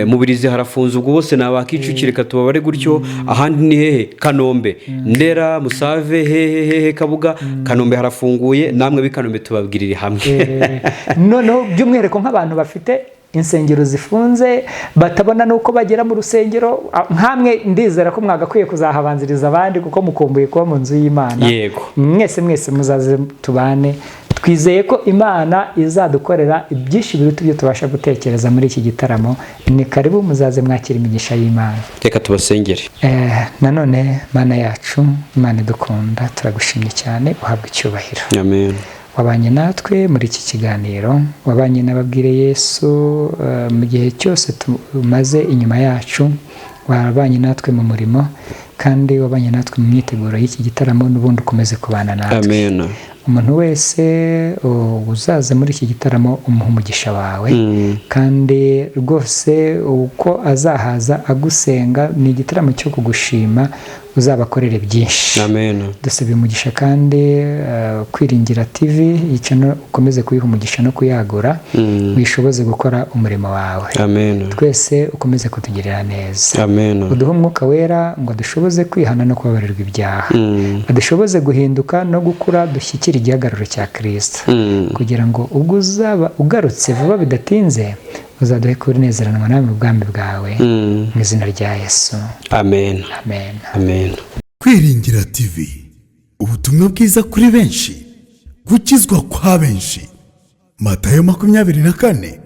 mu Birizi harafunze. Ubwo bose naba Kicukiro, reka tubabare gutyo. Ahandi ni hehe? Kanombe, Ndera, Musave, hehe Kabuga, Kanombe harafunguye, namwe b'Ikanombe tubabwirire hamwe. Noneho by'umwihariko nk'abantu bafite insengero zifunze batabona nuko bagera mu rusengero, nkamwe ndizera ko mwagakwiye kuzahabanziriza abandi kuko mukumbuye kuba mu nzu y'Imana. Yego. Mwese muzaze tubane, twizeye ko Imana izadukorera ibyinshi biruta ibyo tubasha gutekereza muri iki gitaramo. Ni karibu muzaze mwakira imigisha y'Imana. Reka tubasengere. Nanone Mana yacu, Imana idukunda, turagushimye cyane, uhabwe icyubahiro. Amen. Wabanye natwe muri iki kiganiro, wabanye n'ababwire Yesu mu gihe cyose tumaze inyuma yacu, wabanye natwe mu murimo kandi wabanye natwe mu myiteguro y'iki gitaramo, n'ubundi ukomeze kubana natwe. Amen. Umuntu wese uzaza muri iki gitaramo umuha umugisha wawe, kandi rwose uko azahaza agusenga, ni igitaramo cyo kugushima, uzabakorere byinshi. Amen. Dusabye umugisha kandi Kwiringira TV ukomeze kuyiha umugisha no kuyagura, wishoboze gukora umurimo wawe. Amen. Twese ukomeze kutugirira neza. Amen. Uduhe Umwuka Wera ngo dushoboze kwihana no kubabarirwa ibyaha, dushoboze guhinduka no gukura, dushyikire igihagararo cya Kristo, kugira ngo ubwo uzaba ugarutse vuba bidatinze uzaduhe kunezeranwa nawe mu bwami bwawe, mu izina rya Yesu. Amen. Amen. Amen. Kwiringira TV, ubutumwa bwiza kuri benshi, gukizwa kwa benshi. Matayo 24:14